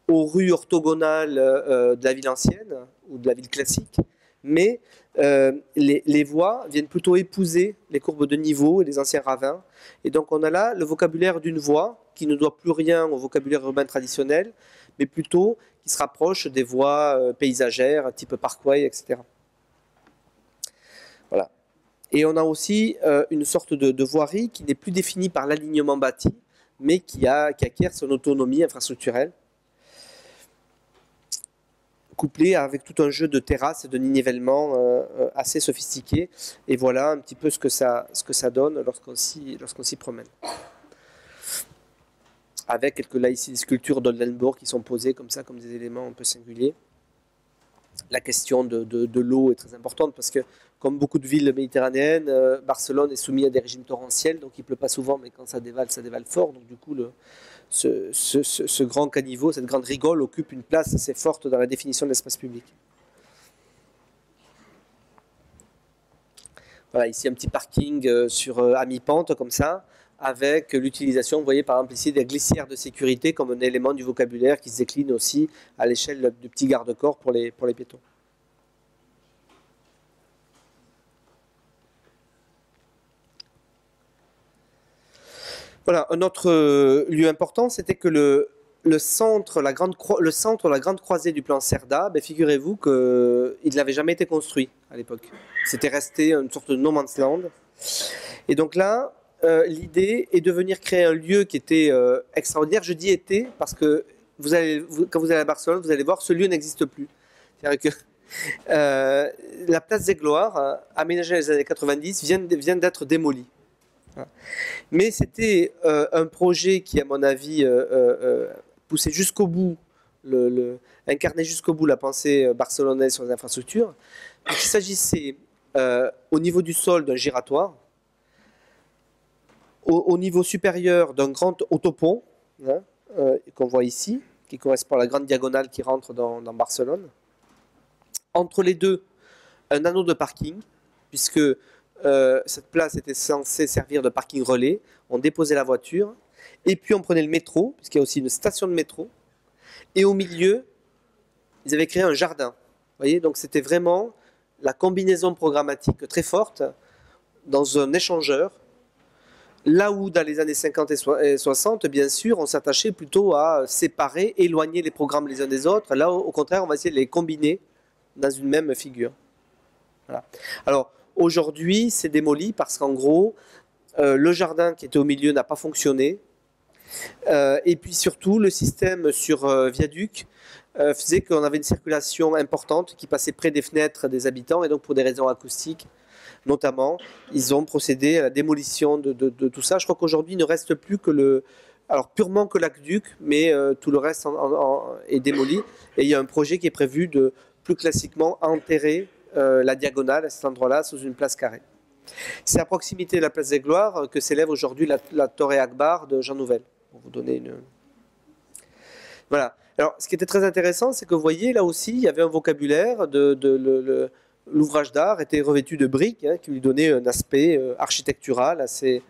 aux rues orthogonales de la ville ancienne ou de la ville classique, mais les voies viennent plutôt épouser les courbes de niveau et les anciens ravins. Et donc on a là le vocabulaire d'une voie qui ne doit plus rien au vocabulaire urbain traditionnel, mais plutôt qui se rapproche des voies paysagères, type parkway, etc. Voilà. Et on a aussi une sorte de voirie qui n'est plus définie par l'alignement bâti, mais qui acquiert son autonomie infrastructurelle, couplé avec tout un jeu de terrasses et de nivellement assez sophistiqué. Et voilà un petit peu ce que ça donne lorsqu'on s'y promène. Avec là ici des sculptures d'Oldenburg qui sont posées comme ça, comme des éléments un peu singuliers. La question de l'eau est très importante parce que, comme beaucoup de villes méditerranéennes, Barcelone est soumise à des régimes torrentiels, donc il ne pleut pas souvent, mais quand ça dévale fort. Donc du coup, ce grand caniveau, cette grande rigole occupe une place assez forte dans la définition de l'espace public. Voilà, ici un petit parking à mi-pente comme ça, avec l'utilisation, vous voyez par exemple ici des glissières de sécurité comme un élément du vocabulaire qui se décline aussi à l'échelle du petit garde-corps pour les piétons. Voilà, un autre lieu important, c'était que le centre, la grande croisée du plan Cerda, ben, figurez-vous qu'il n'avait jamais été construit à l'époque. C'était resté une sorte de no man's land. Et donc là, l'idée est de venir créer un lieu qui était extraordinaire. Je dis été parce que quand vous allez à Barcelone, vous allez voir, ce lieu n'existe plus. C'est-à-dire que la place des Gloires, aménagée dans les années 90, vient d'être démolie. Mais c'était un projet qui, à mon avis, poussait jusqu'au bout, incarnait jusqu'au bout la pensée barcelonaise sur les infrastructures. Il s'agissait au niveau du sol d'un giratoire, au niveau supérieur d'un grand autopont, hein, qu'on voit ici, qui correspond à la grande diagonale qui rentre dans Barcelone. Entre les deux, un anneau de parking, puisque cette place était censée servir de parking relais. On déposait la voiture, et puis on prenait le métro, puisqu'il y a aussi une station de métro, et au milieu, ils avaient créé un jardin. Vous voyez, donc c'était vraiment la combinaison programmatique très forte dans un échangeur, là où dans les années 50 et 60, bien sûr, on s'attachait plutôt à séparer, éloigner les programmes les uns des autres. Là, au contraire, on va essayer de les combiner dans une même figure. Voilà. Alors, aujourd'hui, c'est démoli parce qu'en gros, le jardin qui était au milieu n'a pas fonctionné. Et puis surtout, le système sur viaduc faisait qu'on avait une circulation importante qui passait près des fenêtres des habitants. Et donc, pour des raisons acoustiques, notamment, ils ont procédé à la démolition de tout ça. Je crois qu'aujourd'hui, il ne reste plus que purement que l'aqueduc, mais tout le reste est démoli. Et il y a un projet qui est prévu de, plus classiquement, enterrer la diagonale à cet endroit-là sous une place carrée. C'est à proximité de la place des Gloires que s'élève aujourd'hui la Torre Akbar de Jean Nouvel. Pour vous donner une... Voilà. Alors, ce qui était très intéressant, c'est que vous voyez, là aussi, il y avait un vocabulaire l'ouvrage d'art était revêtu de briques, hein, qui lui donnait un aspect architectural assez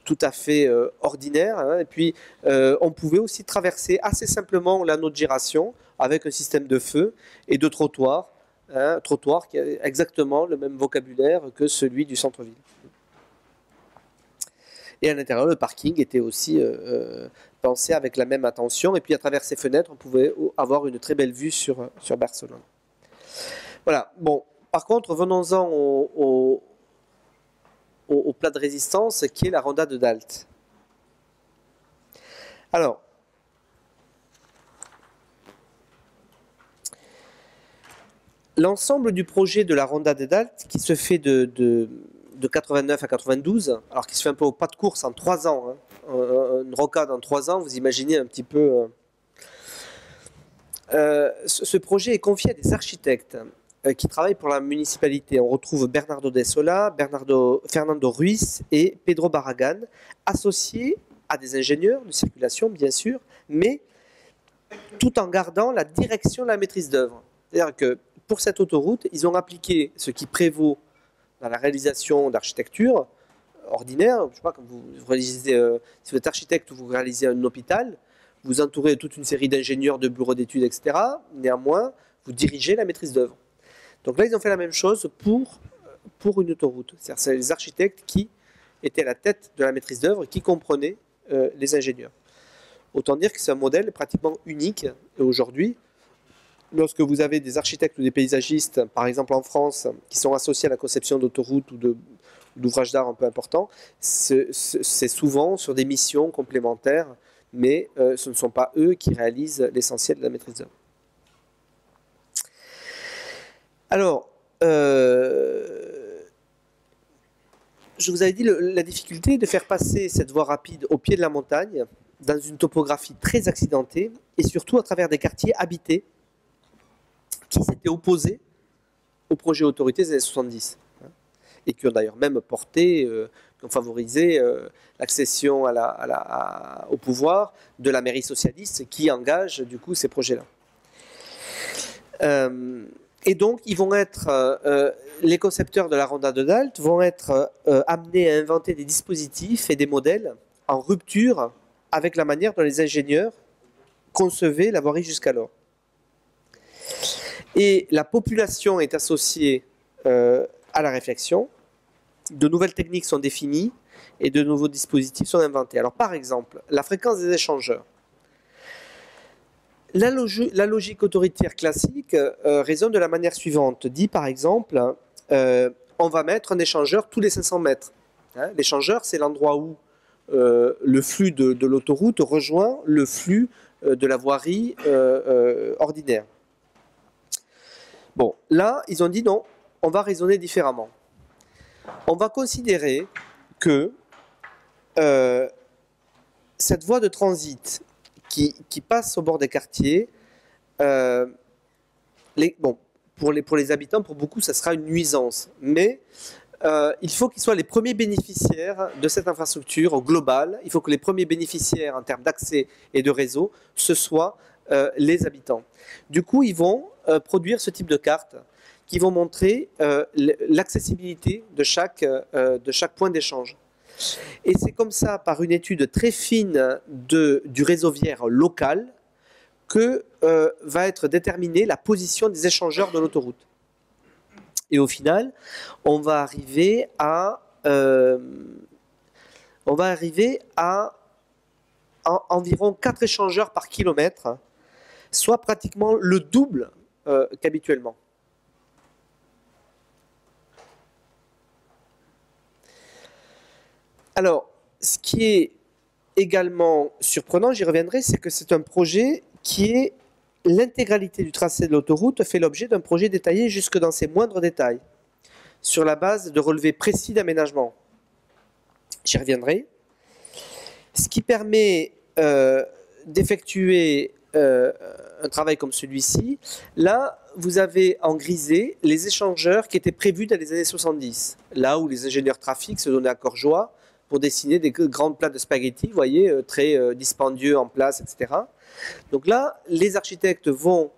tout à fait ordinaire. Hein. Et puis, on pouvait aussi traverser assez simplement l'anneau de giration avec un système de feu et de trottoir. Un trottoir qui a exactement le même vocabulaire que celui du centre-ville. Et à l'intérieur, le parking était aussi pensé avec la même attention. Et puis à travers ces fenêtres, on pouvait avoir une très belle vue sur Barcelone. Voilà. Bon, par contre, venons-en au plat de résistance qui est la Ronda de Dalt. Alors, l'ensemble du projet de la Ronda de Dalt, qui se fait de 89 à 92, alors qui se fait un peu au pas de course en 3 ans, hein, une rocade en 3 ans, vous imaginez un petit peu. Ce projet est confié à des architectes qui travaillent pour la municipalité. On retrouve Bernardo de Sola, Fernando Ruiz et Pedro Barragan, associés à des ingénieurs de circulation, bien sûr, mais tout en gardant la direction de la maîtrise d'œuvre. C'est-à-dire que pour cette autoroute, ils ont appliqué ce qui prévaut dans la réalisation d'architecture ordinaire. Je ne sais pas, quand vous réalisez, si vous êtes architecte ou vous réalisez un hôpital, vous entourez toute une série d'ingénieurs, de bureaux d'études, etc. Néanmoins, vous dirigez la maîtrise d'œuvre. Donc là, ils ont fait la même chose pour une autoroute. C'est-à-dire c'est les architectes qui étaient à la tête de la maîtrise d'œuvre et qui comprenaient les ingénieurs. Autant dire que c'est un modèle pratiquement unique aujourd'hui. Lorsque vous avez des architectes ou des paysagistes, par exemple en France, qui sont associés à la conception d'autoroutes ou d'ouvrages d'art un peu importants, c'est souvent sur des missions complémentaires, mais ce ne sont pas eux qui réalisent l'essentiel de la maîtrise d'œuvre. Alors, je vous avais dit la difficulté de faire passer cette voie rapide au pied de la montagne, dans une topographie très accidentée, et surtout à travers des quartiers habités qui s'étaient opposés au projet autorité des années 70, hein, et qui ont d'ailleurs même porté, qui ont favorisé l'accession au pouvoir de la mairie socialiste qui engage du coup ces projets-là. Et donc, ils vont être, les concepteurs de la Ronda de Dalt vont être amenés à inventer des dispositifs et des modèles en rupture avec la manière dont les ingénieurs concevaient la voirie jusqu'alors. Et la population est associée à la réflexion, de nouvelles techniques sont définies et de nouveaux dispositifs sont inventés. Alors par exemple, la fréquence des échangeurs. La logique autoritaire classique raisonne de la manière suivante. Dit par exemple, on va mettre un échangeur tous les 500 mètres. Hein, l'échangeur, c'est l'endroit où le flux de l'autoroute rejoint le flux de la voirie ordinaire. Bon, là, ils ont dit non, on va raisonner différemment. On va considérer que cette voie de transit qui passe au bord des quartiers, pour les habitants, pour beaucoup, ça sera une nuisance. Mais il faut qu'ils soient les premiers bénéficiaires de cette infrastructure globale. Il faut que les premiers bénéficiaires en termes d'accès et de réseau, ce soient les habitants. Du coup, ils vont produire ce type de cartes qui vont montrer l'accessibilité de chaque point d'échange. Et c'est comme ça, par une étude très fine du réseau viaire local, que va être déterminée la position des échangeurs de l'autoroute. Et au final, on va arriver à environ 4 échangeurs par kilomètre, soit pratiquement le double qu'habituellement. Alors, ce qui est également surprenant, j'y reviendrai, c'est que c'est un projet qui est l'intégralité du tracé de l'autoroute fait l'objet d'un projet détaillé jusque dans ses moindres détails, sur la base de relevés précis d'aménagement. J'y reviendrai. Ce qui permet d'effectuer un travail comme celui-ci. Là, vous avez en grisé les échangeurs qui étaient prévus dans les années 70, là où les ingénieurs trafic se donnaient à cœur joie pour dessiner des grandes plates de spaghettis, vous voyez, très dispendieux en place, etc. Donc là, les architectes vont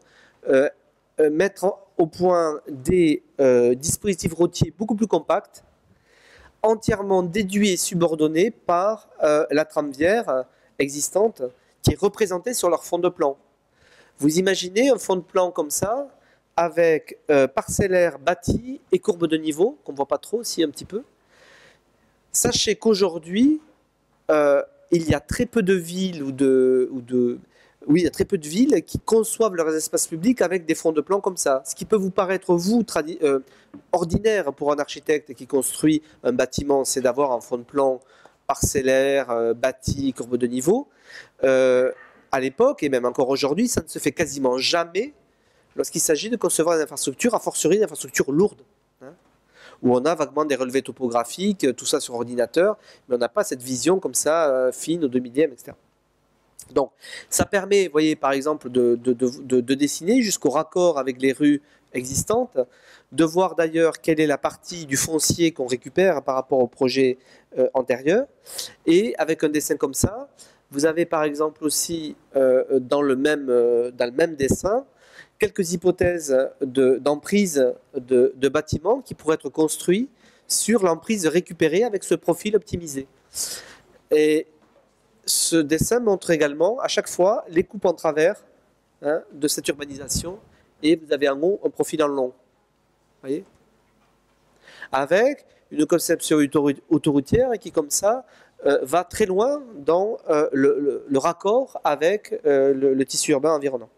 mettre au point des dispositifs routiers beaucoup plus compacts, entièrement déduits et subordonnés par la tramviaire existante qui est représentée sur leur fond de plan. Vous imaginez un fond de plan comme ça, avec parcellaire bâti et courbe de niveau, qu'on ne voit pas trop aussi un petit peu. Sachez qu'aujourd'hui, il y a très peu de villes oui, il y a très peu de villes qui conçoivent leurs espaces publics avec des fonds de plan comme ça. Ce qui peut vous paraître, vous, ordinaire pour un architecte qui construit un bâtiment, c'est d'avoir un fond de plan parcellaire, bâti, courbe de niveau. À l'époque, et même encore aujourd'hui, ça ne se fait quasiment jamais lorsqu'il s'agit de concevoir des infrastructures, a fortiori des infrastructures lourdes, hein, où on a vaguement des relevés topographiques, tout ça sur ordinateur, mais on n'a pas cette vision comme ça, fine, au 2 millième, etc. Donc, ça permet, vous voyez, par exemple, de dessiner jusqu'au raccord avec les rues existantes, de voir d'ailleurs quelle est la partie du foncier qu'on récupère par rapport au projet antérieur. Et avec un dessin comme ça, vous avez par exemple aussi dans le même dessin quelques hypothèses d'emprise de bâtiments qui pourraient être construits sur l'emprise récupérée avec ce profil optimisé. Et ce dessin montre également à chaque fois les coupes en travers, hein, de cette urbanisation, et vous avez un profil en long. Voyez, avec une conception autoroutière qui comme ça va très loin dans le raccord avec le tissu urbain environnant.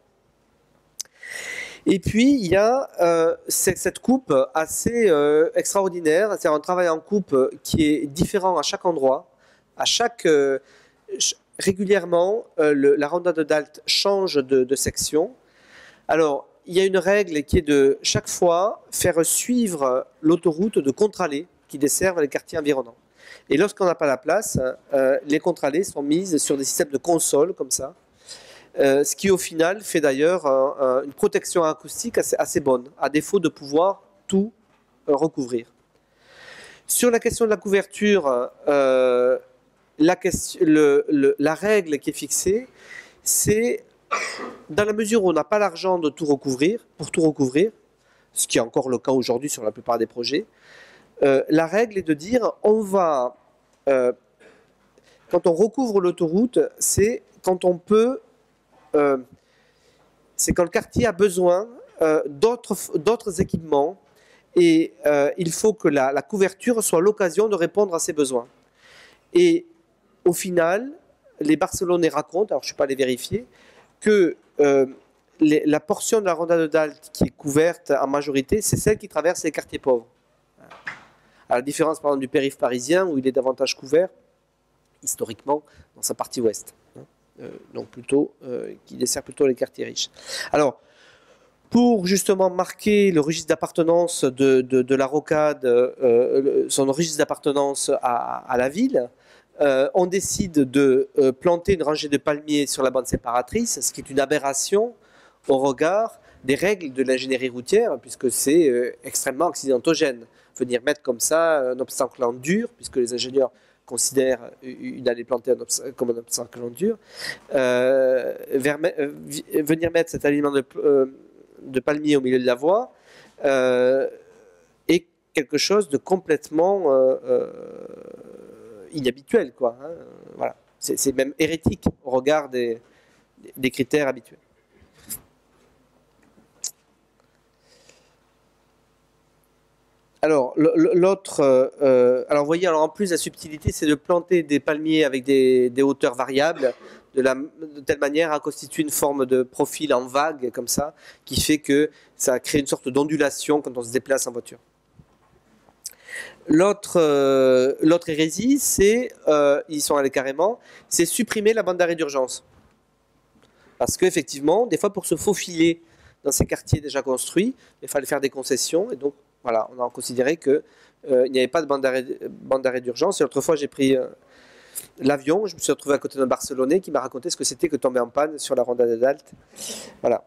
Et puis il y a cette coupe assez extraordinaire, c'est-à-dire un travail en coupe qui est différent à chaque endroit, à chaque régulièrement la ronda de Dalt change de section. Alors il y a une règle qui est de chaque fois faire suivre l'autoroute de contre-allées qui desservent les quartiers environnants. Et lorsqu'on n'a pas la place, les contre-allées sont mises sur des systèmes de consoles comme ça, ce qui au final fait d'ailleurs une protection acoustique assez bonne, à défaut de pouvoir tout recouvrir. Sur la question de la couverture, la règle qui est fixée, c'est dans la mesure où on n'a pas l'argent de tout recouvrir, pour tout recouvrir, ce qui est encore le cas aujourd'hui sur la plupart des projets, la règle est de dire on va, quand on recouvre l'autoroute, c'est quand on peut, c'est quand le quartier a besoin d'autres équipements et il faut que la couverture soit l'occasion de répondre à ces besoins. Et au final, les Barcelonais racontent, alors je ne suis pas allé vérifier, que la portion de la ronda de Dalt qui est couverte en majorité, c'est celle qui traverse les quartiers pauvres. À la différence par exemple du périph' parisien où il est davantage couvert, historiquement, dans sa partie ouest. Donc plutôt, qui dessert plutôt les quartiers riches. Alors, pour justement marquer le registre d'appartenance de la rocade, son registre d'appartenance à la ville, on décide de planter une rangée de palmiers sur la bande séparatrice, ce qui est une aberration au regard des règles de l'ingénierie routière, puisque c'est extrêmement accidentogène. Venir mettre comme ça un obstacle en dur, puisque les ingénieurs considèrent d'aller planter comme un obstacle en dur, venir mettre cet aliment de palmiers au milieu de la voie est quelque chose de complètement inhabituel, quoi, hein, voilà. C'est même hérétique au regard des critères habituels. Alors, alors vous voyez, alors en plus la subtilité, c'est de planter des palmiers avec des hauteurs variables, de telle manière à constituer une forme de profil en vague, comme ça, qui fait que ça crée une sorte d'ondulation quand on se déplace en voiture. L'autre hérésie, c'est, ils y sont allés carrément, c'est supprimer la bande d'arrêt d'urgence. Parce qu'effectivement, des fois, pour se faufiler dans ces quartiers déjà construits, il fallait faire des concessions, et donc, voilà, on a considéré qu'il n'y avait pas de bande d'arrêt d'urgence. Et l'autre fois, j'ai pris l'avion, je me suis retrouvé à côté d'un Barcelonais qui m'a raconté ce que c'était que tomber en panne sur la ronda de Dalt. Voilà.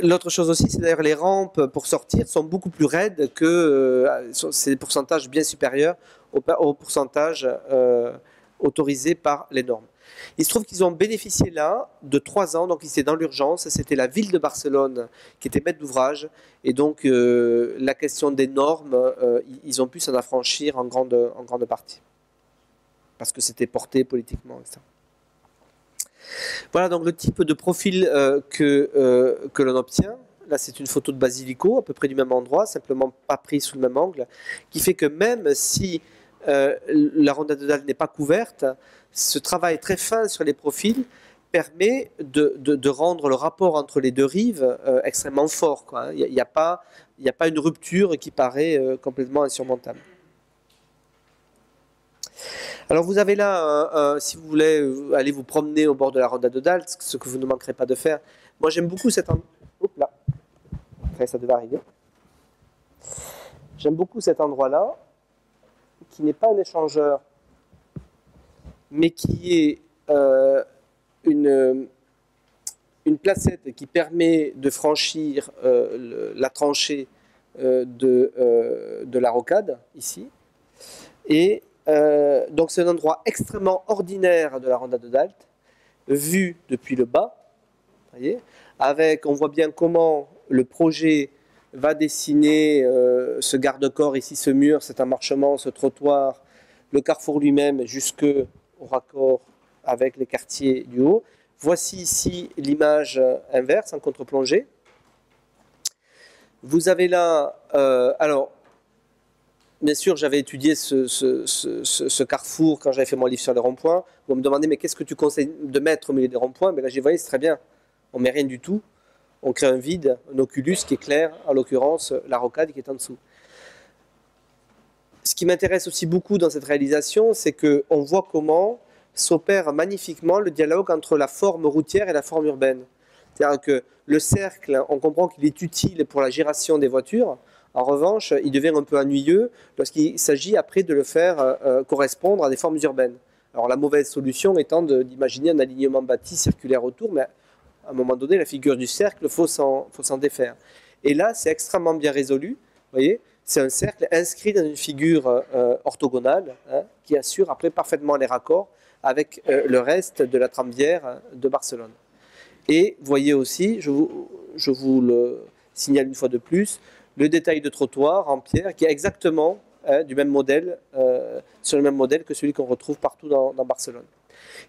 L'autre chose aussi, c'est d'ailleurs les rampes pour sortir sont beaucoup plus raides que c'est des pourcentages bien supérieurs au pourcentage autorisé par les normes. Il se trouve qu'ils ont bénéficié là de 3 ans, donc ils étaient dans l'urgence, c'était la ville de Barcelone qui était maître d'ouvrage, et donc la question des normes, ils ont pu s'en affranchir en grande partie, parce que c'était porté politiquement, etc. Voilà donc le type de profil que l'on obtient. Là c'est une photo de Basilico, à peu près du même endroit, simplement pas prise sous le même angle, qui fait que même si la rondade de dalle n'est pas couverte. Ce travail très fin sur les profils permet de rendre le rapport entre les deux rives extrêmement fort, quoi. Il n'y a pas une rupture qui paraît complètement insurmontable. Alors vous avez là, si vous voulez aller vous promener au bord de la rondade de dalle, ce que vous ne manquerez pas de faire. Moi j'aime beaucoup cet endroit. Oups là, enfin, ça devait arriver. J'aime beaucoup cet endroit-là, qui n'est pas un échangeur, mais qui est une placette qui permet de franchir la tranchée de la rocade, ici. Et donc c'est un endroit extrêmement ordinaire de la rondade de Dalt, vu depuis le bas, voyez, on voit bien comment le projet va dessiner ce garde-corps ici, ce mur, cet emmarchement, ce trottoir, le carrefour lui-même jusqu'au raccord avec les quartiers du haut. Voici ici l'image inverse en contre-plongée. Vous avez là, alors, bien sûr, j'avais étudié ce carrefour quand j'avais fait mon livre sur les ronds-points. Vous me demandez, mais qu'est-ce que tu conseilles de mettre au milieu des ronds-points? Mais là, j'ai voyé, c'est très bien. On ne met rien du tout. On crée un vide, un oculus qui est clair, en l'occurrence, la rocade qui est en dessous. Ce qui m'intéresse aussi beaucoup dans cette réalisation, c'est qu'on voit comment s'opère magnifiquement le dialogue entre la forme routière et la forme urbaine. C'est-à-dire que le cercle, on comprend qu'il est utile pour la gération des voitures. En revanche, il devient un peu ennuyeux lorsqu'il s'agit après de le faire correspondre à des formes urbaines. Alors la mauvaise solution étant d'imaginer un alignement bâti circulaire autour, mais à un moment donné, la figure du cercle, il faut s'en défaire. Et là, c'est extrêmement bien résolu. Vous voyez, c'est un cercle inscrit dans une figure orthogonale, hein, qui assure après parfaitement les raccords avec le reste de la tramviaire de Barcelone. Et voyez aussi, je vous le signale une fois de plus, le détail de trottoir en pierre qui est exactement du même modèle, sur le même modèle que celui qu'on retrouve partout dans Barcelone.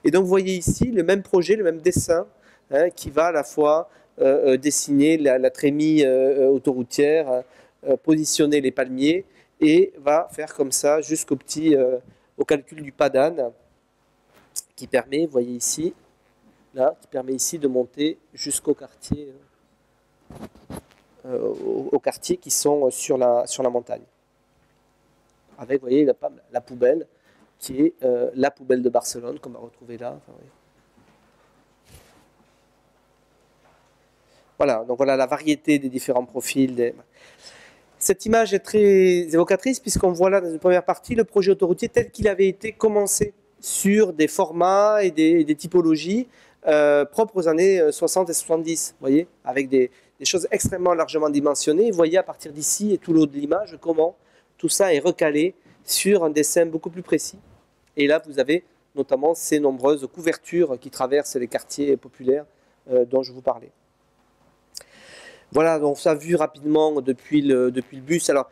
Et donc vous voyez ici le même projet, le même dessin, hein, qui va à la fois dessiner la trémie autoroutière, positionner les palmiers et va faire comme ça jusqu'au au calcul du pas d'âne qui permet, vous voyez ici, là, qui permet ici de monter jusqu'au quartier, aux quartiers qui sont sur la montagne. Avec, vous voyez, la poubelle, qui est la poubelle de Barcelone, qu'on va retrouver là. Enfin, oui. Voilà, donc voilà la variété des différents profils. Cette image est très évocatrice, puisqu'on voit là, dans une première partie, le projet autoroutier tel qu'il avait été commencé sur des formats et des typologies propres aux années 60 et 70, vous voyez, avec des choses extrêmement largement dimensionnées. Vous voyez à partir d'ici et tout le haut de l'image comment tout ça est recalé sur un dessin beaucoup plus précis. Et là, vous avez notamment ces nombreuses couvertures qui traversent les quartiers populaires dont je vous parlais. Voilà, donc ça vu rapidement depuis le bus. Alors,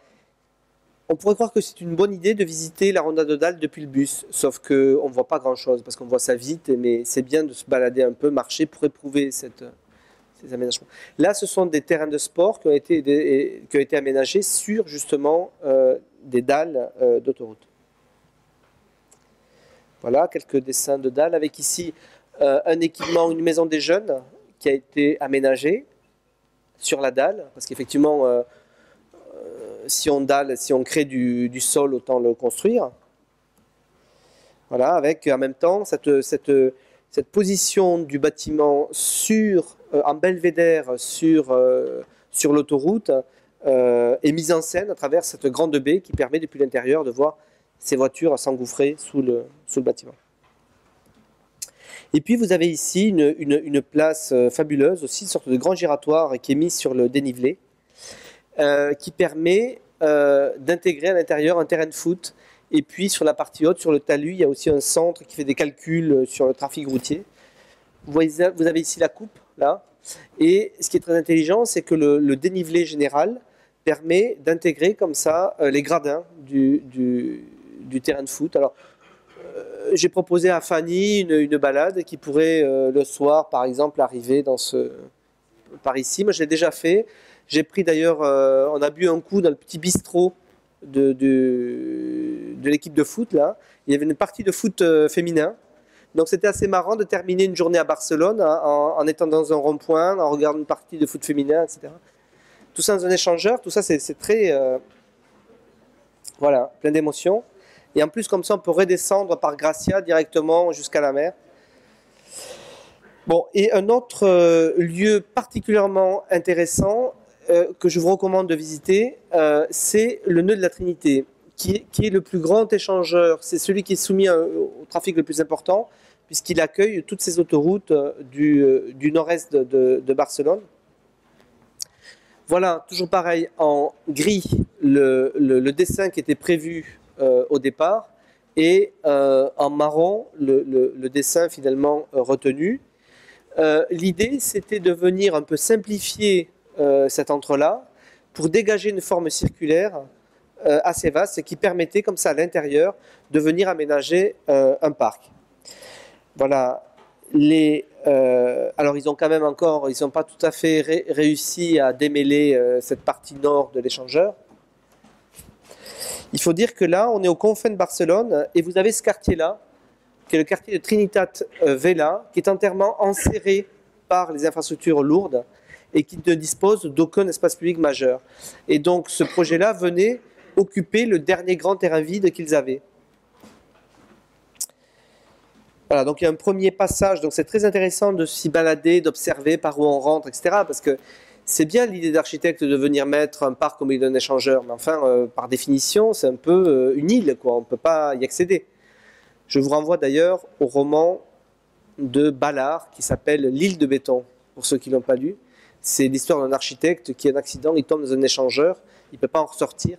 on pourrait croire que c'est une bonne idée de visiter la Ronda de Dalt depuis le bus, sauf qu'on ne voit pas grand-chose, parce qu'on voit ça vite, mais c'est bien de se balader un peu, marcher pour éprouver ces aménagements. Là, ce sont des terrains de sport qui ont été aménagés sur, justement, des dalles d'autoroute. Voilà, quelques dessins de dalles, avec ici un équipement, une maison des jeunes qui a été aménagée sur la dalle, parce qu'effectivement... si on crée du sol, autant le construire. Voilà, avec en même temps cette position du bâtiment en belvédère sur l'autoroute est mise en scène à travers cette grande baie qui permet depuis l'intérieur de voir ces voitures s'engouffrer sous le bâtiment. Et puis vous avez ici une place fabuleuse, aussi une sorte de grand giratoire qui est mis sur le dénivelé, qui permet d'intégrer à l'intérieur un terrain de foot. Et puis sur la partie haute, sur le talus, il y a aussi un centre qui fait des calculs sur le trafic routier. Vous avez ici la coupe, là. Et ce qui est très intelligent, c'est que le dénivelé général permet d'intégrer comme ça les gradins du terrain de foot. Alors, j'ai proposé à Fanny une balade qui pourrait, le soir, par exemple, arriver par ici. Moi, je l'ai déjà fait. J'ai pris d'ailleurs, on a bu un coup dans le petit bistrot du de l'équipe de foot, là. Il y avait une partie de foot féminin. Donc c'était assez marrant de terminer une journée à Barcelone en étant dans un rond-point, en regardant une partie de foot féminin, etc. Tout ça dans un échangeur, tout ça c'est très... voilà, plein d'émotions. Et en plus, comme ça, on peut redescendre par Gracia directement jusqu'à la mer. Bon, et un autre lieu particulièrement intéressant que je vous recommande de visiter, c'est le nœud de la Trinité, qui est le plus grand échangeur. C'est celui qui est soumis au trafic le plus important, puisqu'il accueille toutes ces autoroutes du nord-est de Barcelone. Voilà, toujours pareil, en gris, le dessin qui était prévu au départ, et en marron, le dessin finalement retenu. L'idée, c'était de venir un peu simplifier cet entrelac pour dégager une forme circulaire assez vaste qui permettait comme ça à l'intérieur de venir aménager un parc. Voilà. Alors ils ont quand même encore, ils n'ont pas tout à fait réussi à démêler cette partie nord de l'échangeur. Il faut dire que là, on est aux confins de Barcelone et vous avez ce quartier-là, qui est le quartier de Trinitat Vella, qui est entièrement enserré par les infrastructures lourdes et qui ne dispose d'aucun espace public majeur. Et donc ce projet-là venait occuper le dernier grand terrain vide qu'ils avaient. Voilà, donc il y a un premier passage, donc c'est très intéressant de s'y balader, d'observer par où on rentre, etc. Parce que c'est bien l'idée d'architecte de venir mettre un parc au milieu d'un échangeur, mais enfin, par définition, c'est un peu une île, quoi. On ne peut pas y accéder. Je vous renvoie d'ailleurs au roman de Ballard qui s'appelle L'île de béton, pour ceux qui ne l'ont pas lu. C'est l'histoire d'un architecte qui a un accident, il tombe dans un échangeur, il ne peut pas en ressortir.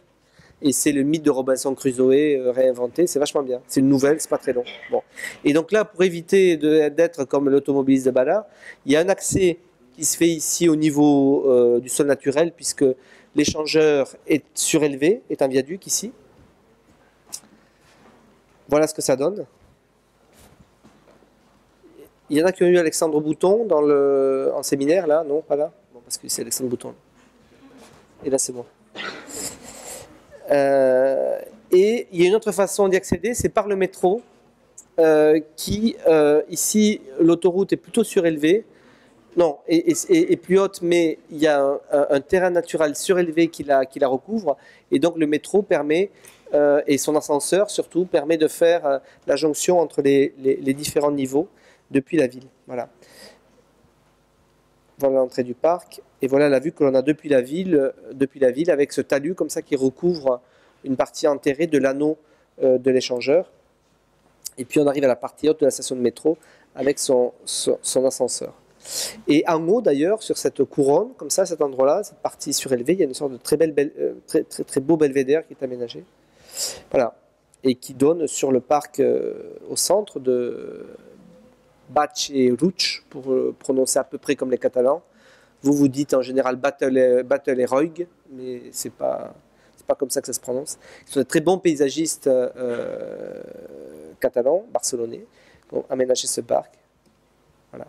Et c'est le mythe de Robinson Crusoe réinventé, c'est vachement bien. C'est une nouvelle, c'est pas très long. Bon. Et donc là, pour éviter d'être comme l'automobiliste de Ballard, il y a un accès qui se fait ici au niveau du sol naturel, puisque l'échangeur est surélevé, est un viaduc ici. Voilà ce que ça donne. Il y en a qui ont eu Alexandre Bouton en séminaire, là, non, pas là, bon, parce que c'est Alexandre Bouton. Et là, c'est bon. Et il y a une autre façon d'y accéder, c'est par le métro, ici, l'autoroute est plutôt surélevée, non, et plus haute, mais il y a un terrain naturel surélevé qui la recouvre, et donc le métro permet, et son ascenseur surtout, permet de faire la jonction entre les différents niveaux depuis la ville. Voilà. Voilà l'entrée du parc, et voilà la vue que l'on a depuis la ville avec ce talus comme ça qui recouvre une partie enterrée de l'anneau de l'échangeur. Et puis on arrive à la partie haute de la station de métro avec son ascenseur. Et en haut d'ailleurs, sur cette couronne, comme ça, cet endroit-là, cette partie surélevée, il y a une sorte de très beau belvédère qui est aménagé. Voilà. Et qui donne sur le parc au centre de Batch et Rouch, pour prononcer à peu près comme les Catalans. Vous dites en général Battle et Roig, mais c'est pas comme ça que ça se prononce. Ce sont de très bons paysagistes catalans, barcelonais, qui ont aménagé ce parc. Voilà.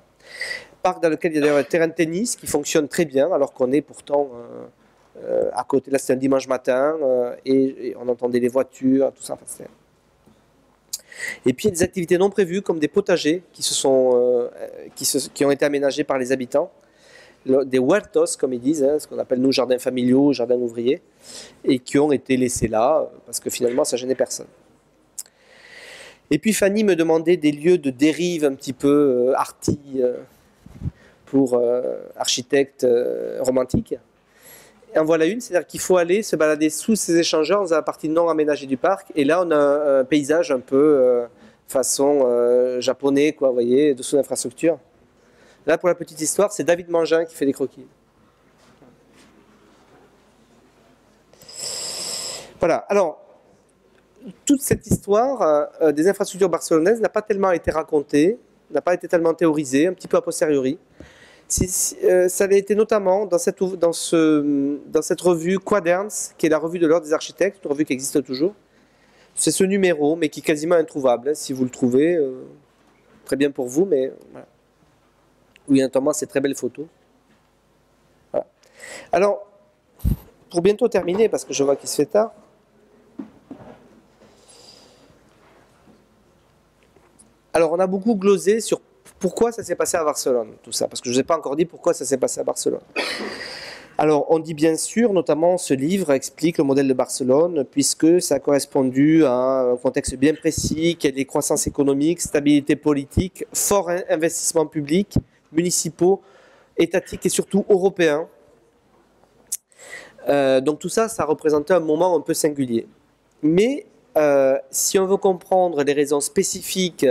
Parc dans lequel il y a d'ailleurs un terrain de tennis qui fonctionne très bien, alors qu'on est pourtant à côté. Là, c'était un dimanche matin et on entendait les voitures, tout ça. Enfin, et puis il y a des activités non prévues comme des potagers qui ont été aménagés par les habitants, des huertos comme ils disent, ce qu'on appelle nous jardins familiaux, jardins ouvriers, et qui ont été laissés là parce que finalement ça gênait personne. Et puis Fanny me demandait des lieux de dérive un petit peu arty pour architectes romantiques. Et en voilà une, c'est-à-dire qu'il faut aller se balader sous ces échangeurs dans la partie non aménagée du parc. Et là, on a un paysage un peu façon japonais, quoi, vous voyez, dessous l'infrastructure. Là, pour la petite histoire, c'est David Mangin qui fait des croquis. Voilà. Alors, toute cette histoire des infrastructures barcelonaises n'a pas tellement été racontée, n'a pas été tellement théorisée, un petit peu a posteriori. Ça avait été notamment dans cette revue Quaderns, qui est la revue de l'Ordre des architectes, une revue qui existe toujours. C'est ce numéro, mais qui est quasiment introuvable. Si vous le trouvez, très bien pour vous, mais voilà. Où il y a notamment ces très belles photos. Voilà. Alors, pour bientôt terminer, parce que je vois qu'il se fait tard, Alors, on a beaucoup glosé sur pourquoi ça s'est passé à Barcelone, tout ça, parce que je ne vous ai pas encore dit pourquoi ça s'est passé à Barcelone. Alors, on dit bien sûr, notamment ce livre explique le modèle de Barcelone, puisque ça a correspondu à un contexte bien précis, qu'il y a des croissances économiques, stabilité politique, fort investissement public, municipaux, étatiques et surtout européens. Donc tout ça, ça représentait un moment un peu singulier. Mais si on veut comprendre les raisons spécifiques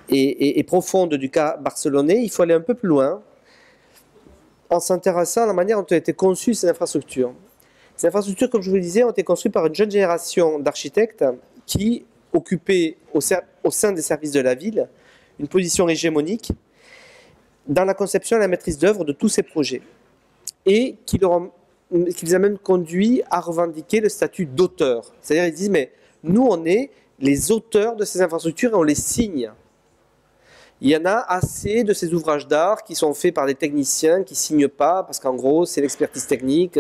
et profondes du cas barcelonais, il faut aller un peu plus loin en s'intéressant à la manière dont ont été conçues ces infrastructures. Ces infrastructures, comme je vous le disais, ont été construites par une jeune génération d'architectes qui occupaient au sein des services de la ville une position hégémonique dans la conception et la maîtrise d'œuvre de tous ces projets, et qui les a même conduits à revendiquer le statut d'auteur. C'est-à-dire, ils disent, mais nous, on est les auteurs de ces infrastructures et on les signe. Il y en a assez de ces ouvrages d'art qui sont faits par des techniciens qui ne signent pas, parce qu'en gros, c'est l'expertise technique,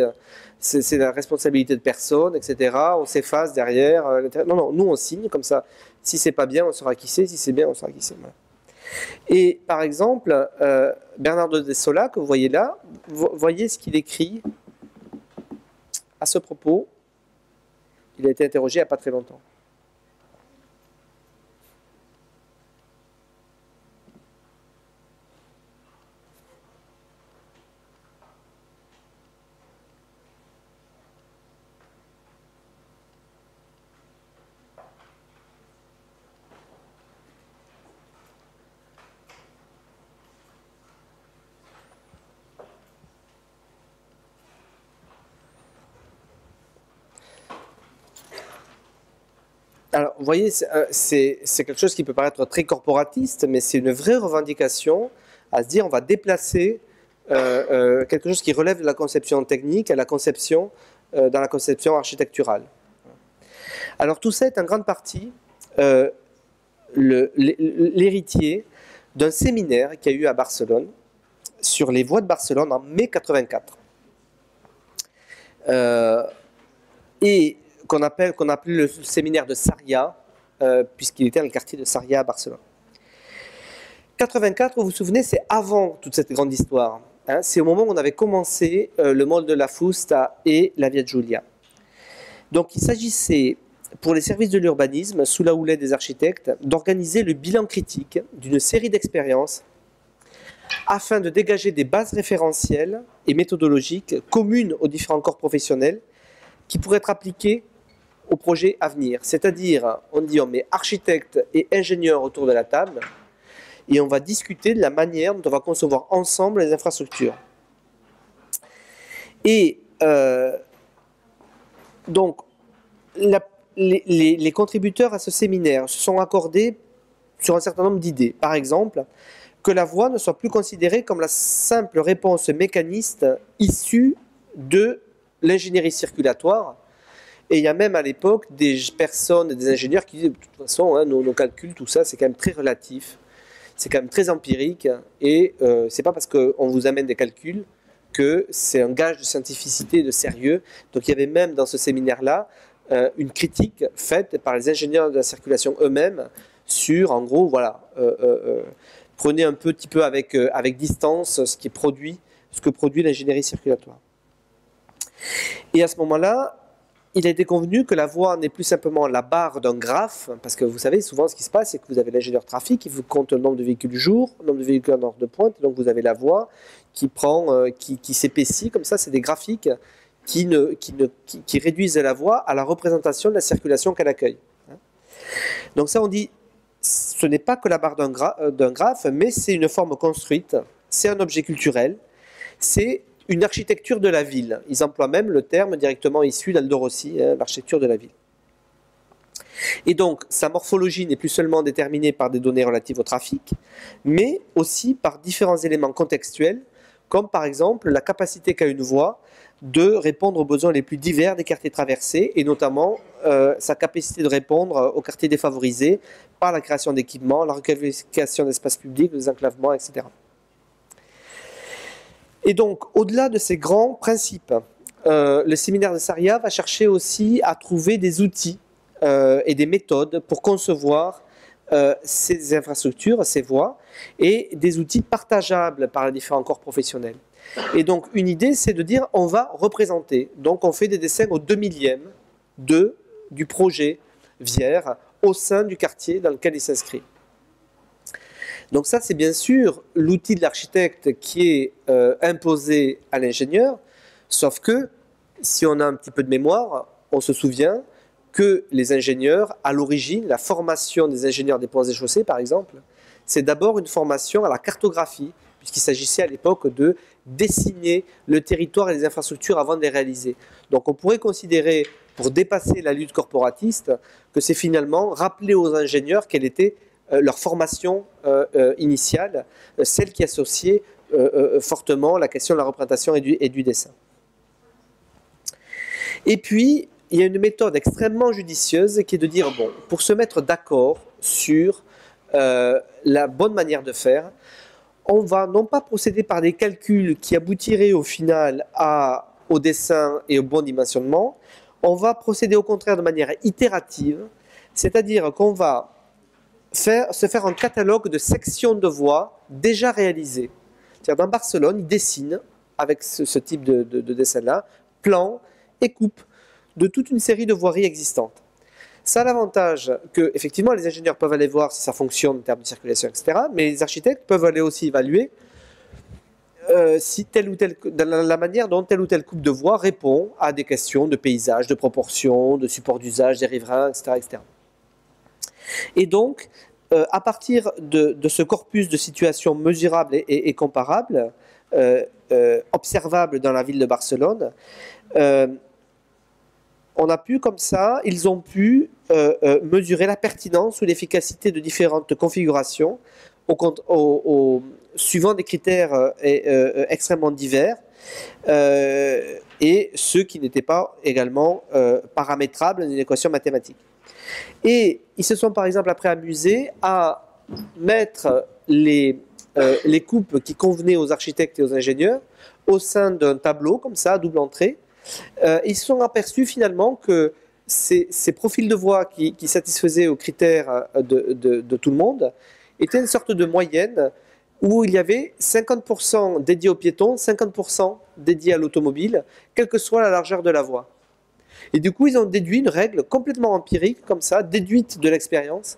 c'est la responsabilité de personne, etc. On s'efface derrière. Non, non, nous, on signe comme ça. Si c'est pas bien, on saura qui c'est. Si c'est bien, on saura qui c'est. Voilà. Et par exemple, Bernardo de Sola, que vous voyez là, voyez ce qu'il écrit à ce propos. Il a été interrogé il n'y a pas très longtemps. Alors, vous voyez, c'est quelque chose qui peut paraître très corporatiste, mais c'est une vraie revendication à se dire on va déplacer quelque chose qui relève de la conception technique à la conception, dans la conception architecturale. Alors, tout ça est en grande partie l'héritier d'un séminaire qu'il y a eu à Barcelone, sur les voies de Barcelone en mai 84. Et qu'on appelait le séminaire de Sarrià, puisqu'il était dans le quartier de Sarrià à Barcelone. 84, vous vous souvenez, c'est avant toute cette grande histoire. Hein, c'est au moment où on avait commencé le Mall de la Fusta et la Via Giulia. Donc il s'agissait, pour les services de l'urbanisme, sous la houlette des architectes, d'organiser le bilan critique d'une série d'expériences afin de dégager des bases référentielles et méthodologiques communes aux différents corps professionnels qui pourraient être appliquées au projet à venir. C'est-à-dire, on dit on met architectes et ingénieurs autour de la table et on va discuter de la manière dont on va concevoir ensemble les infrastructures. Et donc, les contributeurs à ce séminaire se sont accordés sur un certain nombre d'idées. Par exemple, que la voie ne soit plus considérée comme la simple réponse mécaniste issue de l'ingénierie circulatoire. Et il y a même à l'époque des personnes, des ingénieurs qui disaient de toute façon, hein, nos calculs, tout ça, c'est quand même très relatif, c'est quand même très empirique, et c'est pas parce qu'on vous amène des calculs que c'est un gage de scientificité et de sérieux. Donc il y avait même dans ce séminaire-là une critique faite par les ingénieurs de la circulation eux-mêmes sur, en gros, voilà, prenez un petit peu avec distance ce que produit l'ingénierie circulatoire. Et à ce moment-là, il a été convenu que la voie n'est plus simplement la barre d'un graphe, parce que vous savez, souvent ce qui se passe, c'est que vous avez l'ingénieur trafic qui vous compte le nombre de véhicules jour, le nombre de véhicules en heure de pointe, et donc vous avez la voie qui s'épaissit, comme ça, c'est des graphiques qui réduisent la voie à la représentation de la circulation qu'elle accueille. Donc ça, on dit, ce n'est pas que la barre d'un graphe, mais c'est une forme construite, c'est un objet culturel, c'est une architecture de la ville. Ils emploient même le terme directement issu d'Aldo Rossi, hein, l'architecture de la ville. Et donc, sa morphologie n'est plus seulement déterminée par des données relatives au trafic, mais aussi par différents éléments contextuels, comme par exemple la capacité qu'a une voie de répondre aux besoins les plus divers des quartiers traversés, et notamment sa capacité de répondre aux quartiers défavorisés par la création d'équipements, la requalification d'espaces publics, des enclavements, etc. Et donc, au-delà de ces grands principes, le séminaire de Sarrià va chercher aussi à trouver des outils et des méthodes pour concevoir ces infrastructures, ces voies, et des outils partageables par les différents corps professionnels. Et donc, une idée, c'est de dire, on va représenter. Donc, on fait des dessins au 2 000e du projet Vierre au sein du quartier dans lequel il s'inscrit. Donc ça, c'est bien sûr l'outil de l'architecte qui est imposé à l'ingénieur, sauf que, si on a un petit peu de mémoire, on se souvient que les ingénieurs, à l'origine, la formation des ingénieurs des ponts et chaussées, par exemple, c'est d'abord une formation à la cartographie, puisqu'il s'agissait à l'époque de dessiner le territoire et les infrastructures avant de les réaliser. Donc on pourrait considérer, pour dépasser la lutte corporatiste, que c'est finalement rappeler aux ingénieurs quelle était leur formation initiale, celle qui associait fortement la question de la représentation et du dessin. Et puis, il y a une méthode extrêmement judicieuse qui est de dire, bon, pour se mettre d'accord sur la bonne manière de faire, on va non pas procéder par des calculs qui aboutiraient au final au dessin et au bon dimensionnement, on va procéder au contraire de manière itérative, c'est-à-dire qu'on va se faire un catalogue de sections de voies déjà réalisées. C'est-à-dire dans Barcelone, ils dessinent, avec ce type de dessin-là, plan et coupe de toute une série de voiries existantes. Ça a l'avantage que, effectivement, les ingénieurs peuvent aller voir si ça fonctionne en termes de circulation, etc. Mais les architectes peuvent aller aussi évaluer si la manière dont telle ou telle coupe de voie répond à des questions de paysage, de proportion, de support d'usage des riverains, etc., etc. Et donc, à partir de ce corpus de situations mesurables et comparables, observables dans la ville de Barcelone, on a pu, comme ça, ils ont pu mesurer la pertinence ou l'efficacité de différentes configurations suivant des critères extrêmement divers et ceux qui n'étaient pas également paramétrables dans une équation mathématique. Et ils se sont par exemple après amusés à mettre les coupes qui convenaient aux architectes et aux ingénieurs au sein d'un tableau comme ça, à double entrée. Ils se sont aperçus finalement que ces profils de voie qui satisfaisaient aux critères de tout le monde étaient une sorte de moyenne où il y avait 50% dédiés aux piétons, 50% dédiés à l'automobile, quelle que soit la largeur de la voie. Et du coup, ils ont déduit une règle complètement empirique, comme ça, déduite de l'expérience,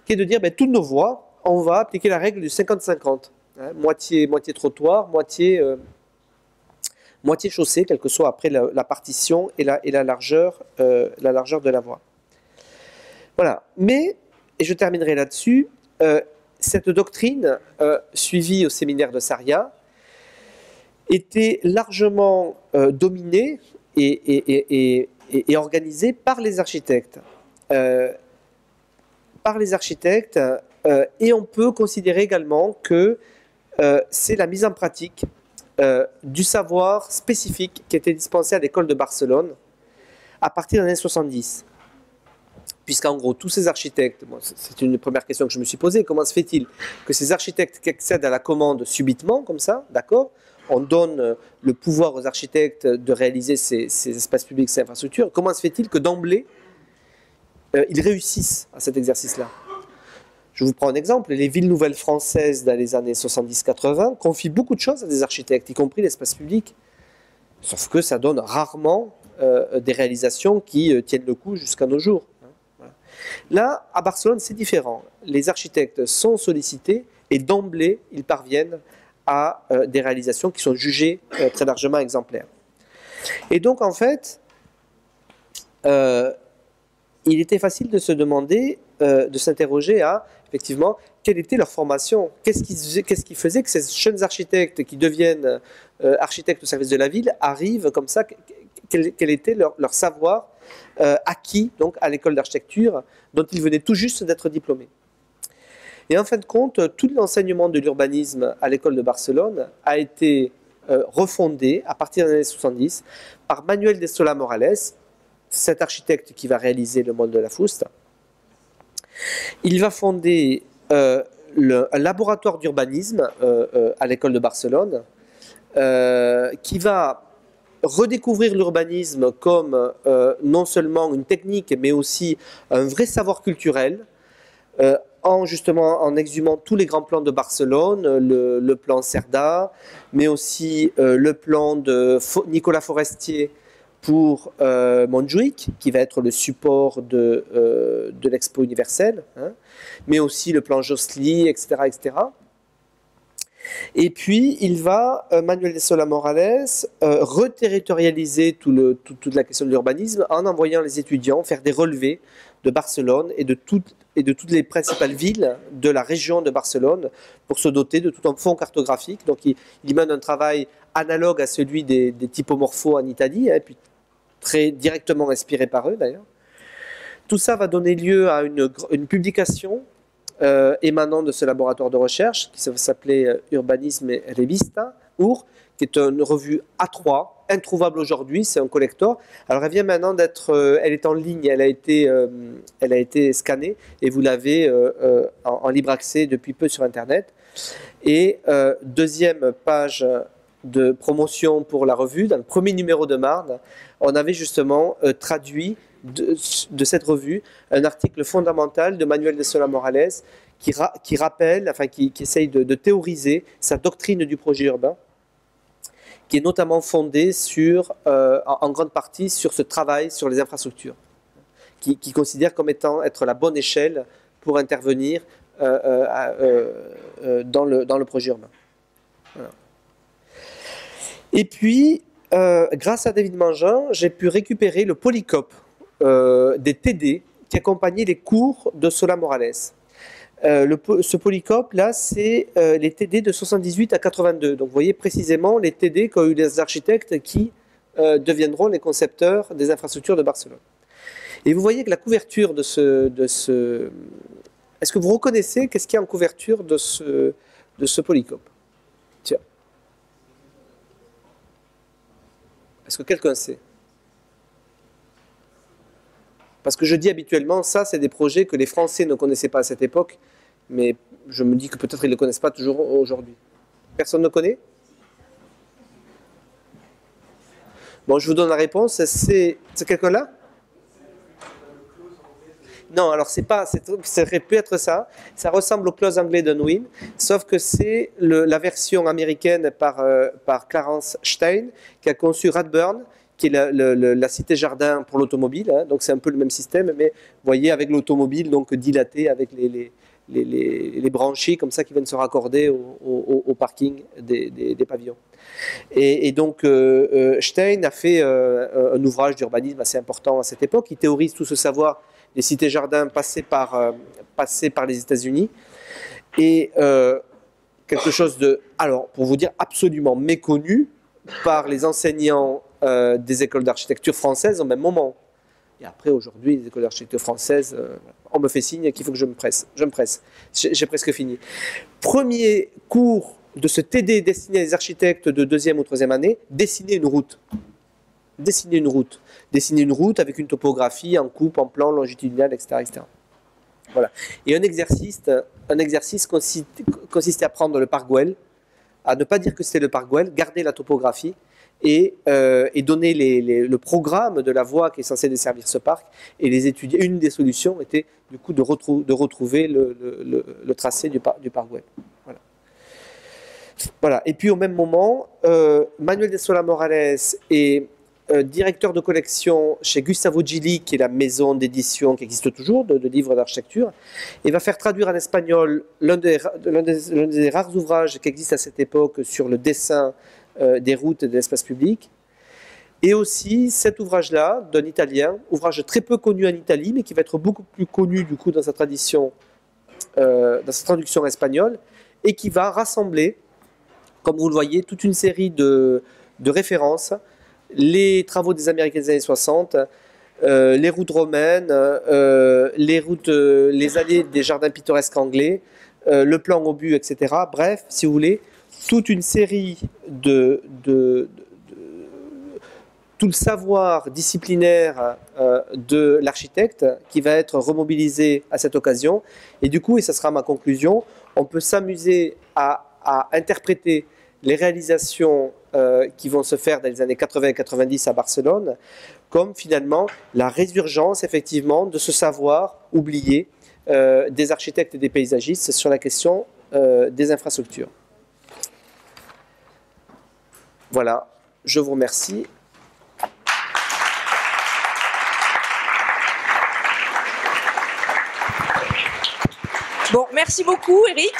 qui est de dire, ben, toutes nos voies, on va appliquer la règle du 50-50. Hein, moitié trottoir, moitié chaussée, quelle que soit après la partition et la largeur de la voie. Voilà. Mais, et je terminerai là-dessus, cette doctrine, suivie au séminaire de Sarria, était largement dominée et organisée par les architectes. Et on peut considérer également que c'est la mise en pratique du savoir spécifique qui était dispensé à l'école de Barcelone à partir des années 70. Puisqu'en gros, tous ces architectes, bon, c'est une première question que je me suis posée, comment se fait-il que ces architectes qui accèdent à la commande subitement, comme ça, d'accord, on donne le pouvoir aux architectes de réaliser ces espaces publics, ces infrastructures, comment se fait-il que d'emblée, ils réussissent à cet exercice-là? Je vous prends un exemple, les villes nouvelles françaises dans les années 70-80 confient beaucoup de choses à des architectes, y compris l'espace public. Sauf que ça donne rarement des réalisations qui tiennent le coup jusqu'à nos jours. Voilà. Là, à Barcelone, c'est différent. Les architectes sont sollicités et d'emblée, ils parviennent à des réalisations qui sont jugées très largement exemplaires. Et donc, en fait, il était facile de se demander, de s'interroger à, effectivement, quelle était leur formation, qu'est-ce qui faisait que ces jeunes architectes qui deviennent architectes au service de la ville arrivent comme ça, quel était leur savoir acquis donc, à l'école d'architecture dont ils venaient tout juste d'être diplômés. Et en fin de compte, tout l'enseignement de l'urbanisme à l'école de Barcelone a été refondé à partir des années 70 par Manuel de Solà Morales, cet architecte qui va réaliser le monde de la Fusta. Il va fonder un laboratoire d'urbanisme à l'école de Barcelone qui va redécouvrir l'urbanisme comme non seulement une technique mais aussi un vrai savoir culturel justement en exhumant tous les grands plans de Barcelone, le plan Cerda, mais aussi le plan de Nicolas Forestier pour Montjuïc, qui va être le support de l'Expo universelle, hein, mais aussi le plan Josely, etc., etc. Et puis, il va, Manuel de Sola Morales, reterritorialiser toute la question de l'urbanisme en envoyant les étudiants faire des relevés de Barcelone et de toutes les principales villes de la région de Barcelone pour se doter de tout un fonds cartographique. Donc, il mène un travail analogue à celui des typomorphos en Italie, hein, puis très directement inspiré par eux d'ailleurs. Tout ça va donner lieu à une publication émanant de ce laboratoire de recherche qui s'appelait Urbanisme et Revista, UR, qui est une revue A3, introuvable aujourd'hui, c'est un collector. Alors elle vient maintenant d'être, elle est en ligne, elle a été scannée et vous l'avez en libre accès depuis peu sur Internet. Et deuxième page de promotion pour la revue, dans le premier numéro de Marne, on avait justement traduit de cette revue un article fondamental de Manuel de Sola Morales qui rappelle, enfin qui essaye de théoriser sa doctrine du projet urbain, qui est notamment fondée en grande partie sur ce travail sur les infrastructures, qui considère comme être la bonne échelle pour intervenir dans le projet urbain. Voilà. Et puis, grâce à David Mangin, j'ai pu récupérer le polycope des TD qui accompagnaient les cours de Sola Morales. Ce polycope là, c'est les TD de 78 à 82. Donc vous voyez précisément les TD qu'ont eu les architectes qui deviendront les concepteurs des infrastructures de Barcelone. Et vous voyez que la couverture de ce... Est-ce que vous reconnaissez qu'est-ce qu'il y a en couverture de ce polycope? Tiens. Est-ce que quelqu'un sait? Parce que je dis habituellement, ça, c'est des projets que les Français ne connaissaient pas à cette époque, mais je me dis que peut-être ils ne le connaissent pas toujours aujourd'hui. Personne ne connaît? Bon, je vous donne la réponse. C'est quelqu'un là? Non, alors c'est pas, ça aurait pu être ça. Ça ressemble au close anglais d'Unwin, sauf que c'est la version américaine par Clarence Stein, qui a conçu Radburn, qui est la cité-jardin pour l'automobile. Hein, donc c'est un peu le même système, mais vous voyez, avec l'automobile donc dilatée, avec les branchies comme ça qui viennent se raccorder au parking des pavillons. Et donc Stein a fait un ouvrage d'urbanisme assez important à cette époque. Il théorise tout ce savoir des cités-jardins passées par les États-Unis. Et quelque chose de, alors pour vous dire, absolument méconnu par les enseignants des écoles d'architecture françaises au même moment. Et après, aujourd'hui, les écoles d'architecture françaises, on me fait signe qu'il faut que je me presse. J'ai presque fini. Premier cours de ce TD destiné à des architectes de deuxième ou troisième année, dessiner une route. Dessiner une route. Dessiner une route avec une topographie en coupe, en plan, longitudinal, etc. etc. Voilà. Et un exercice consistait à prendre le parc Güell, à ne pas dire que c'était le parc Güell, garder la topographie, et donner le programme de la voie qui est censée desservir ce parc et les étudier. Une des solutions était du coup de retrouver le tracé du parc Güell. Voilà. Voilà. Et puis au même moment, Manuel de Sola Morales est directeur de collection chez Gustavo Gili, qui est la maison d'édition qui existe toujours de livres d'architecture, et va faire traduire en espagnol l'un des rares ouvrages qui existent à cette époque sur le dessin des routes et de l'espace public. Et aussi cet ouvrage-là, d'un Italien, ouvrage très peu connu en Italie, mais qui va être beaucoup plus connu du coup dans sa tradition, dans sa traduction espagnole, et qui va rassembler, comme vous le voyez, toute une série de références, les travaux des Américains des années 60, les routes romaines, les allées des jardins pittoresques anglais, le plan obus, etc. Bref, si vous voulez, toute une série tout le savoir disciplinaire de l'architecte qui va être remobilisé à cette occasion. Et du coup, et ça sera ma conclusion, on peut s'amuser à interpréter les réalisations qui vont se faire dans les années 80 et 90 à Barcelone comme finalement la résurgence effectivement de ce savoir oublié des architectes et des paysagistes sur la question des infrastructures. Voilà, je vous remercie. Bon, merci beaucoup Eric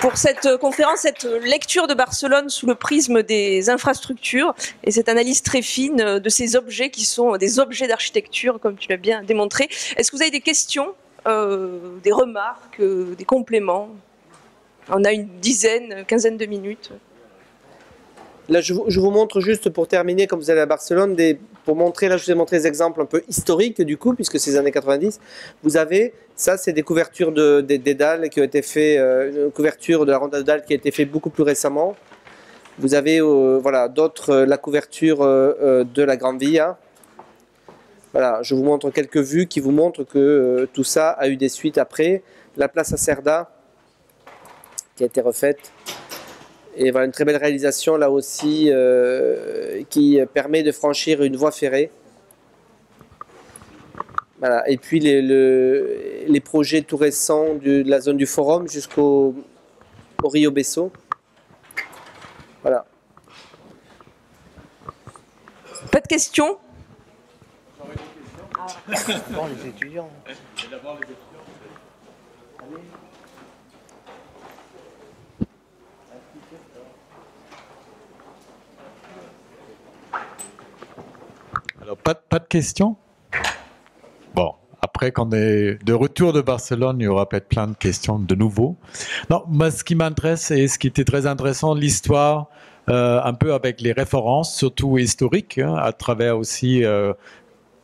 pour cette conférence, cette lecture de Barcelone sous le prisme des infrastructures et cette analyse très fine de ces objets qui sont des objets d'architecture, comme tu l'as bien démontré. Est-ce que vous avez des questions, des remarques, des compléments? On a une quinzaine de minutes. Là, je vous montre juste pour terminer, comme vous allez à Barcelone, pour montrer, là je vous ai montré des exemples un peu historiques du coup, puisque c'est les années 90. Vous avez, ça c'est des couvertures des dalles qui ont été faites, une couverture de la ronde de dalles qui a été faite beaucoup plus récemment. Vous avez, voilà, d'autres, la couverture de la Gran Via. Voilà, je vous montre quelques vues qui vous montrent que tout ça a eu des suites après. La place à Cerda, qui a été refaite. Et voilà une très belle réalisation là aussi qui permet de franchir une voie ferrée. Voilà. Et puis les projets tout récents de la zone du Forum jusqu'au Rio Besso. Voilà. Pas de questions? Bon, les étudiants. Alors, pas de questions? Bon, après, quand on est de retour de Barcelone, il y aura peut-être plein de questions de nouveau. Non, moi, ce qui m'intéresse et ce qui était très intéressant, l'histoire, un peu avec les références, surtout historiques, hein, à travers aussi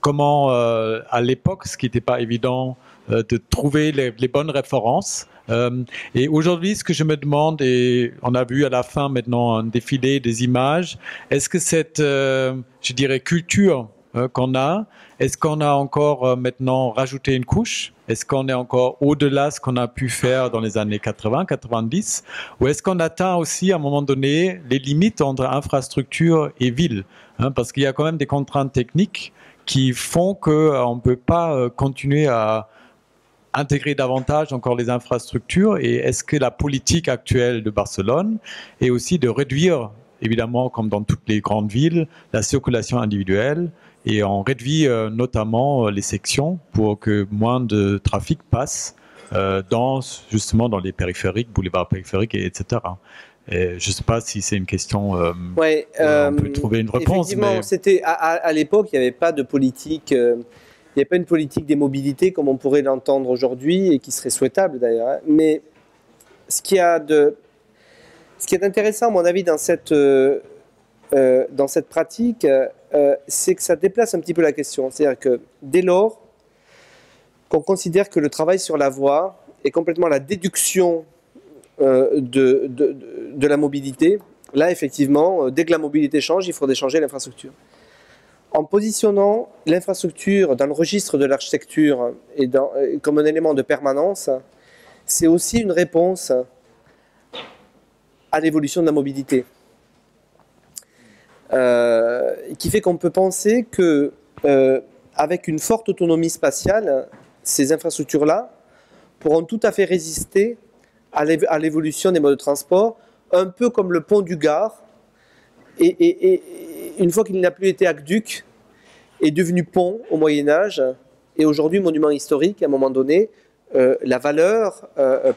comment, à l'époque, ce qui n'était pas évident, de trouver les bonnes références. Et aujourd'hui, ce que je me demande, et on a vu à la fin maintenant un défilé des images, est-ce que cette, je dirais, culture qu'on a, est-ce qu'on a encore maintenant rajouté une couche? Est-ce qu'on est encore au-delà de ce qu'on a pu faire dans les années 80, 90? Ou est-ce qu'on atteint aussi à un moment donné les limites entre infrastructure et ville, hein? Parce qu'il y a quand même des contraintes techniques qui font qu'on ne peut pas continuer à intégrer davantage encore les infrastructures. Et est-ce que la politique actuelle de Barcelone est aussi de réduire, évidemment, comme dans toutes les grandes villes, la circulation individuelle, et on réduit notamment les sections pour que moins de trafic passe justement dans les périphériques, boulevards périphériques, etc. Et je ne sais pas si c'est une question, Ouais, on peut trouver une réponse. Effectivement, mais... c'était à l'époque, il n'y avait pas de politique, il n'y avait pas une politique des mobilités comme on pourrait l'entendre aujourd'hui et qui serait souhaitable d'ailleurs. Hein. Mais ce qui est intéressant, à mon avis, dans cette pratique, c'est que ça déplace un petit peu la question. C'est-à-dire que dès lors qu'on considère que le travail sur la voie est complètement la déduction de la mobilité, là, effectivement, dès que la mobilité change, il faudrait changer l'infrastructure. En positionnant l'infrastructure dans le registre de l'architecture et comme un élément de permanence, c'est aussi une réponse à l'évolution de la mobilité. Qui fait qu'on peut penser que avec une forte autonomie spatiale, ces infrastructures-là pourront tout à fait résister à l'évolution des modes de transport, un peu comme le pont du Gard, et une fois qu'il n'a plus été aqueduc, est devenu pont au Moyen-Âge, et aujourd'hui monument historique, à un moment donné, la valeur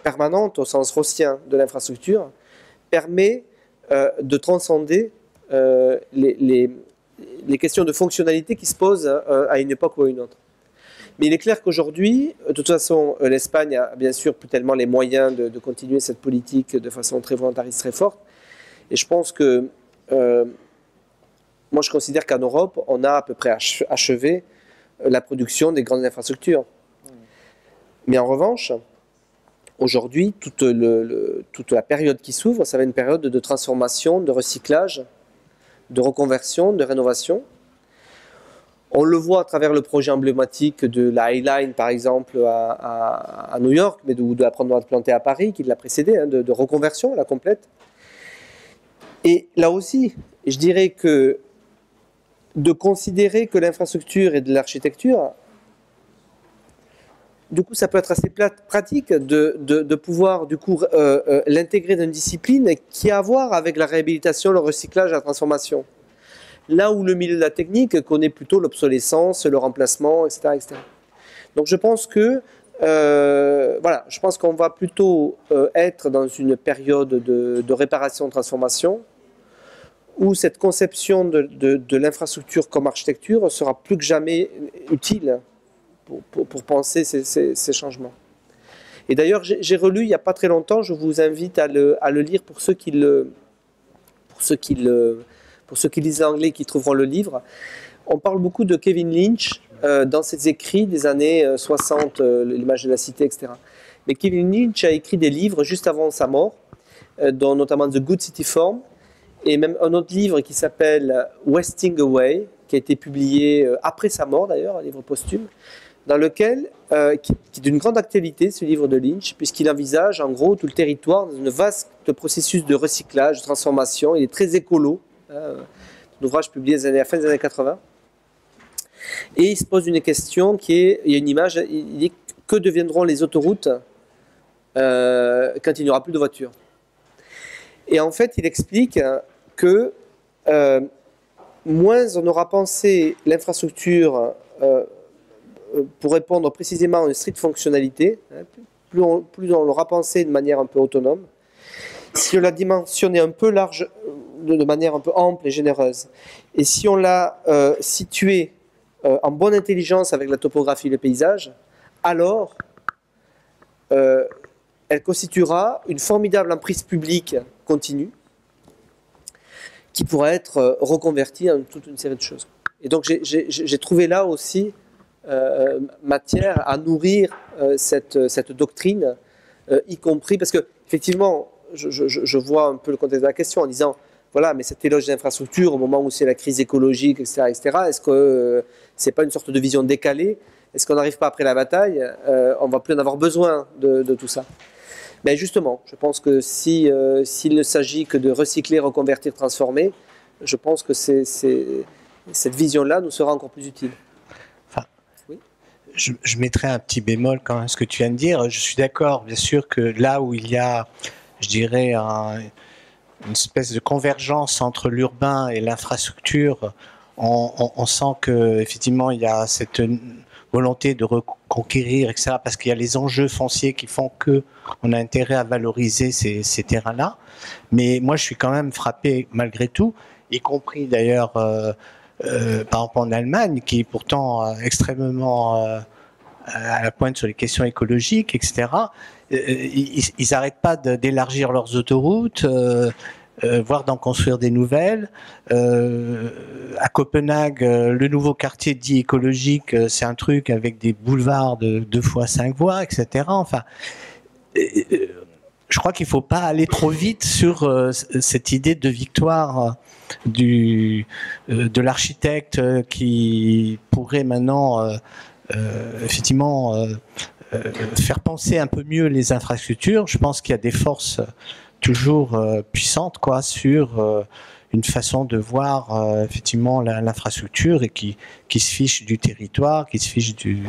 permanente au sens rossien de l'infrastructure permet de transcender les questions de fonctionnalité qui se posent à une époque ou à une autre. Mais il est clair qu'aujourd'hui, de toute façon, l'Espagne a bien sûr plus tellement les moyens de continuer cette politique de façon très volontariste, très forte. Et je pense que, moi je considère qu'en Europe, on a à peu près achevé la production des grandes infrastructures. Mais en revanche, aujourd'hui, toute la période qui s'ouvre, ça va être une période de transformation, de recyclage, de reconversion, de rénovation. On le voit à travers le projet emblématique de la High Line, par exemple, à New York, mais de la promenade plantée à Paris, qui l'a précédé, hein, de reconversion, la complète. Et là aussi, je dirais que de considérer que l'infrastructure est de l'architecture, du coup, ça peut être assez pratique de pouvoir du coup l'intégrer dans une discipline qui a à voir avec la réhabilitation, le recyclage, la transformation. Là où le milieu de la technique connaît plutôt l'obsolescence, le remplacement, etc., etc. Donc je pense que voilà, je pense qu'on va plutôt être dans une période de réparation-transformation où cette conception de l'infrastructure comme architecture sera plus que jamais utile pour penser ces changements. Et d'ailleurs, j'ai relu il n'y a pas très longtemps, je vous invite à le lire pour ceux qui lisent l'anglais, qui trouveront le livre. On parle beaucoup de Kevin Lynch dans ses écrits des années 60, l'image de la cité, etc. Mais Kevin Lynch a écrit des livres juste avant sa mort, dont notamment The Good City Form, et même un autre livre qui s'appelle Wasting Away, qui a été publié après sa mort d'ailleurs, un livre posthume, dans lequel, qui est d'une grande actualité, ce livre de Lynch, puisqu'il envisage en gros tout le territoire dans un vaste processus de recyclage, de transformation. Il est très écolo, un ouvrage publié à la fin des années 80. Et il se pose une question qui est, il y a une image, il dit que deviendront les autoroutes quand il n'y aura plus de voitures. Et en fait, il explique que moins on aura pensé l'infrastructure pour répondre précisément à une stricte fonctionnalité, plus on l'aura pensé de manière un peu autonome. Si on l'a dimensionné un peu large, de manière un peu ample et généreuse, et si on l'a situé en bonne intelligence avec la topographie et le paysage, alors elle constituera une formidable emprise publique continue qui pourra être reconvertie en toute une série de choses. Et donc j'ai trouvé là aussi matière à nourrir cette doctrine, y compris parce que effectivement je vois un peu le contexte de la question en disant voilà, mais cet éloge d'infrastructure au moment où c'est la crise écologique, etc., est-ce que c'est pas une sorte de vision décalée? Est-ce qu'on n'arrive pas après la bataille, on va plus en avoir besoin de tout ça? Mais justement, je pense que s'il ne s'agit que de recycler, reconvertir, transformer, je pense que cette vision-là nous sera encore plus utile. Oui. Je mettrai un petit bémol quand même à ce que tu viens de dire. Je suis d'accord, bien sûr, que là où il y a, je dirais, une espèce de convergence entre l'urbain et l'infrastructure, on sent qu'effectivement il y a cette volonté de reconquérir, etc., parce qu'il y a les enjeux fonciers qui font qu'on a intérêt à valoriser ces terrains-là. Mais moi, je suis quand même frappé, malgré tout, y compris d'ailleurs, par exemple en Allemagne, qui est pourtant extrêmement à la pointe sur les questions écologiques, etc. Ils n'arrêtent pas d'élargir leurs autoroutes, voire d'en construire des nouvelles. À Copenhague, le nouveau quartier dit écologique, c'est un truc avec des boulevards de 2 fois 5 voies, etc. Enfin, je crois qu'il ne faut pas aller trop vite sur cette idée de victoire de l'architecte qui pourrait maintenant effectivement faire penser un peu mieux les infrastructures. Je pense qu'il y a des forces toujours puissantes sur une façon de voir effectivement l'infrastructure et qui se fiche du territoire, qui se fiche du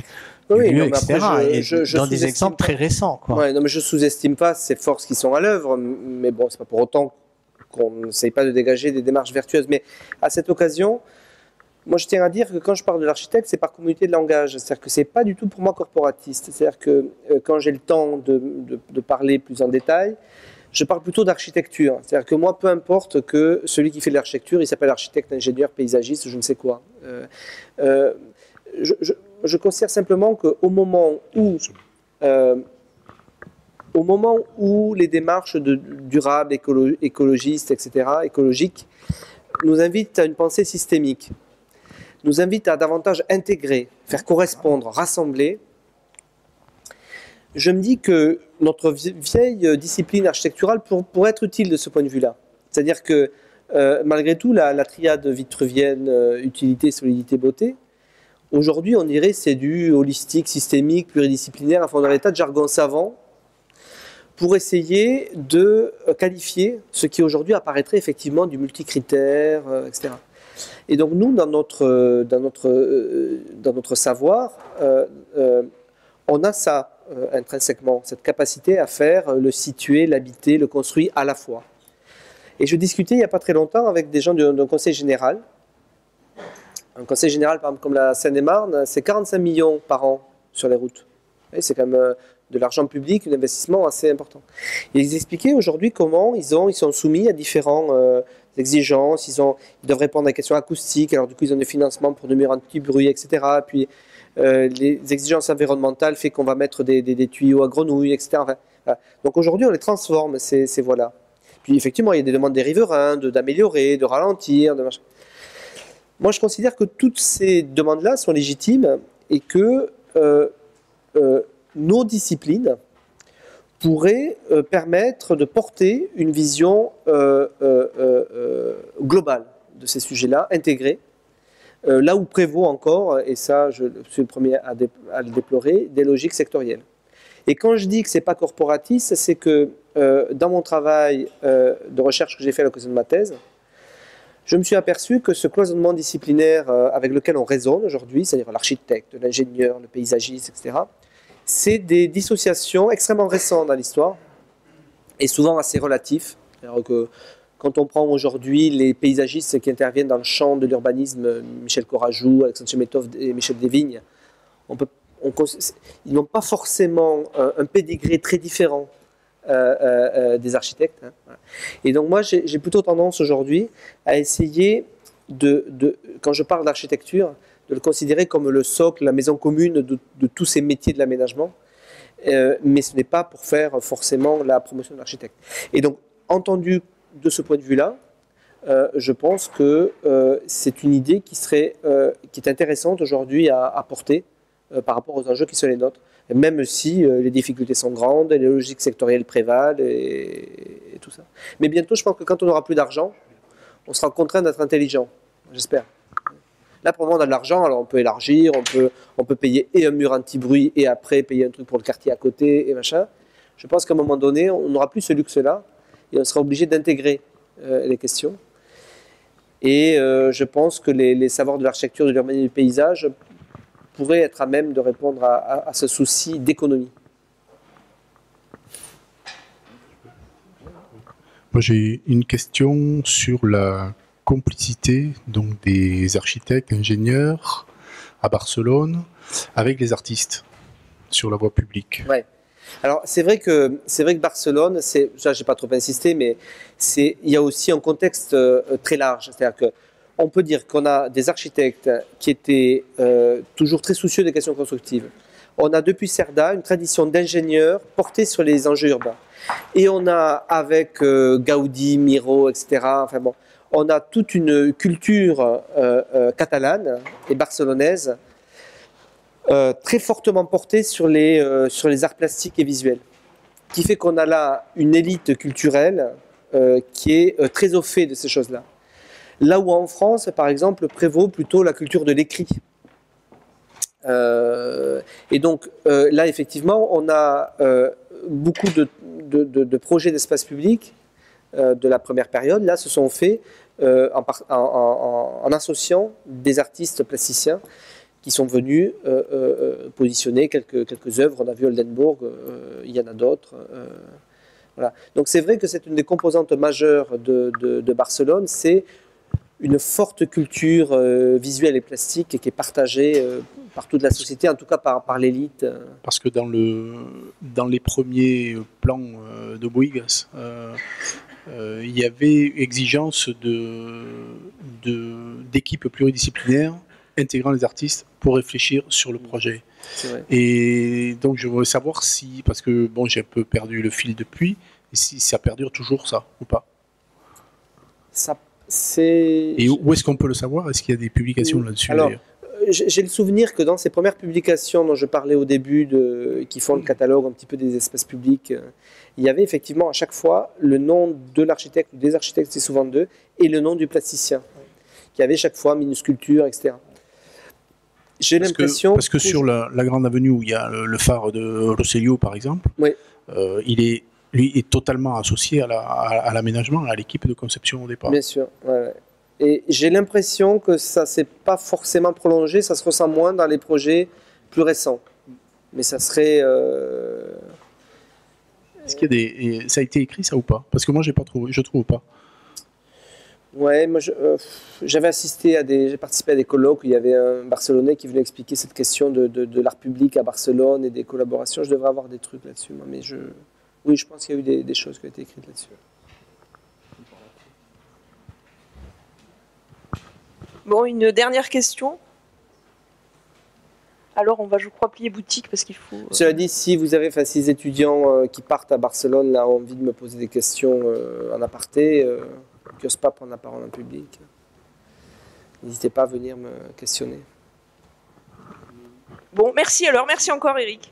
lieu, etc. Et dans des exemples très récents. Ouais, non, mais je sous-estime pas ces forces qui sont à l'œuvre, mais bon, c'est pas pour autant qu'on n'essaye pas de dégager des démarches vertueuses. Mais à cette occasion, moi je tiens à dire que quand je parle de l'architecte, c'est par communauté de langage. C'est-à-dire que c'est pas du tout pour moi corporatiste. C'est-à-dire que quand j'ai le temps de parler plus en détail, je parle plutôt d'architecture. C'est-à-dire que moi, peu importe que celui qui fait de l'architecture, il s'appelle architecte, ingénieur, paysagiste, je ne sais quoi. Je considère simplement qu'au moment où les démarches durables, écologistes, etc., écologiques, nous invitent à une pensée systémique, nous invitent à davantage intégrer, faire correspondre, rassembler, je me dis que notre vieille discipline architecturale pourrait être utile de ce point de vue-là. C'est-à-dire que malgré tout, la triade vitruvienne, utilité, solidité, beauté, aujourd'hui, on dirait c'est du holistique, systémique, pluridisciplinaire, enfin on a des tas de jargon savant pour essayer de qualifier ce qui aujourd'hui apparaîtrait effectivement du multicritère, etc. Et donc nous, dans notre savoir, on a ça intrinsèquement, cette capacité à faire le situer, l'habiter, le construire à la fois. Et je discutais il n'y a pas très longtemps avec des gens d'un conseil général. Un conseil général, par exemple, comme la Seine-et-Marne, c'est 45 millions par an sur les routes. C'est quand même de l'argent public, un investissement assez important. Et ils expliquaient aujourd'hui comment ils sont soumis à différentes exigences, ils doivent répondre à des questions acoustiques, alors du coup ils ont des financements pour des murs anti-bruit, etc. Puis les exigences environnementales fait qu'on va mettre des tuyaux à grenouilles, etc. Enfin, voilà. Donc aujourd'hui on les transforme, ces voies-là. Puis effectivement il y a des demandes des riverains, d'améliorer, de ralentir, de machin. Moi je considère que toutes ces demandes-là sont légitimes et que nos disciplines pourraient permettre de porter une vision globale de ces sujets-là, intégrée, là où prévaut encore, et ça je suis le premier à le déplorer, des logiques sectorielles. Et quand je dis que ce n'est pas corporatiste, c'est que dans mon travail de recherche que j'ai fait à l'occasion de ma thèse, je me suis aperçu que ce cloisonnement disciplinaire avec lequel on raisonne aujourd'hui, c'est-à-dire l'architecte, l'ingénieur, le paysagiste, etc., c'est des dissociations extrêmement récentes dans l'histoire et souvent assez relatifs. Alors que quand on prend aujourd'hui les paysagistes qui interviennent dans le champ de l'urbanisme, Michel Corajou, Alexandre Chemetov et Michel Desvignes, ils n'ont pas forcément un pédigré très différent des architectes. Hein. Et donc moi j'ai plutôt tendance aujourd'hui à essayer quand je parle d'architecture, de le considérer comme le socle, la maison commune de tous ces métiers de l'aménagement, mais ce n'est pas pour faire forcément la promotion de l'architecte. Et donc, entendu de ce point de vue-là, je pense que c'est une idée qui est intéressante aujourd'hui à porter par rapport aux enjeux qui sont les nôtres, même si les difficultés sont grandes, les logiques sectorielles prévalent et tout ça. Mais bientôt, je pense que quand on n'aura plus d'argent, on sera contraint d'être intelligent, j'espère. Là, pour le moment, on a de l'argent, alors on peut élargir, on peut payer et un mur anti-bruit et après payer un truc pour le quartier à côté et machin. Je pense qu'à un moment donné, on n'aura plus ce luxe-là et on sera obligé d'intégrer les questions. Et je pense que les savoirs de l'architecture, de l'urbanisme et du paysage pourraient être à même de répondre à ce souci d'économie. Moi, j'ai une question sur la complicité donc des architectes, ingénieurs à Barcelone avec les artistes sur la voie publique. Ouais. Alors c'est vrai que Barcelone, ça j'ai pas trop insisté, mais il y a aussi un contexte très large. C'est-à-dire que on peut dire qu'on a des architectes qui étaient toujours très soucieux des questions constructives. On a depuis Cerda une tradition d'ingénieurs portés sur les enjeux urbains. Et on a avec Gaudi, Miró, etc. Enfin bon, on a toute une culture catalane et barcelonaise très fortement portée sur les arts plastiques et visuels, qui fait qu'on a là une élite culturelle qui est très au fait de ces choses-là. Là où en France, par exemple, prévaut plutôt la culture de l'écrit. Et donc là, effectivement, on a beaucoup de projets d'espace public de la première période, là, se sont faits en associant des artistes plasticiens qui sont venus positionner quelques œuvres. On a vu Oldenburg, il y en a d'autres. Voilà. Donc c'est vrai que c'est une des composantes majeures de Barcelone, c'est une forte culture visuelle et plastique qui est partagée par toute la société, en tout cas par l'élite. Parce que dans les premiers plans de Bouygues, il y avait exigence d'équipes pluridisciplinaires intégrant les artistes pour réfléchir sur le projet. C'est vrai. Et donc je voudrais savoir si, parce que bon, j'ai un peu perdu le fil depuis, si ça perdure toujours ça ou pas. Et où est-ce qu'on peut le savoir? Est-ce qu'il y a des publications là-dessus? Alors, j'ai le souvenir que dans ces premières publications dont je parlais au début, qui font le catalogue un petit peu des espaces publics, il y avait effectivement à chaque fois le nom de l'architecte ou des architectes, c'est souvent deux, et le nom du plasticien, qui avait chaque fois minusculture, etc. J'ai l'impression... Parce que sur la grande avenue où il y a le phare de Rosselló, par exemple, oui. Lui est totalement associé à l'aménagement, à l'équipe de conception au départ. Bien sûr, ouais. Et j'ai l'impression que ça ne s'est pas forcément prolongé, ça se ressent moins dans les projets plus récents. Mais ça serait... Est-ce qu'il y a des... Ça a été écrit, ça, ou pas? Parce que moi, j'ai pas trouvé, je trouve pas. Ouais, moi j'avais assisté j'ai participé à des colloques où il y avait un Barcelonais qui venait expliquer cette question de l'art public à Barcelone et des collaborations. Je devrais avoir des trucs là-dessus, moi, mais oui, je pense qu'il y a eu des choses qui ont été écrites là-dessus. Bon, une dernière question. Alors, on va, je crois, plier boutique parce qu'il faut... Cela dit, si vous avez, si les étudiants qui partent à Barcelone là, ont envie de me poser des questions en aparté, qui n'osent pas prendre la parole en public, n'hésitez pas à venir me questionner. Bon, merci alors. Merci encore, Eric.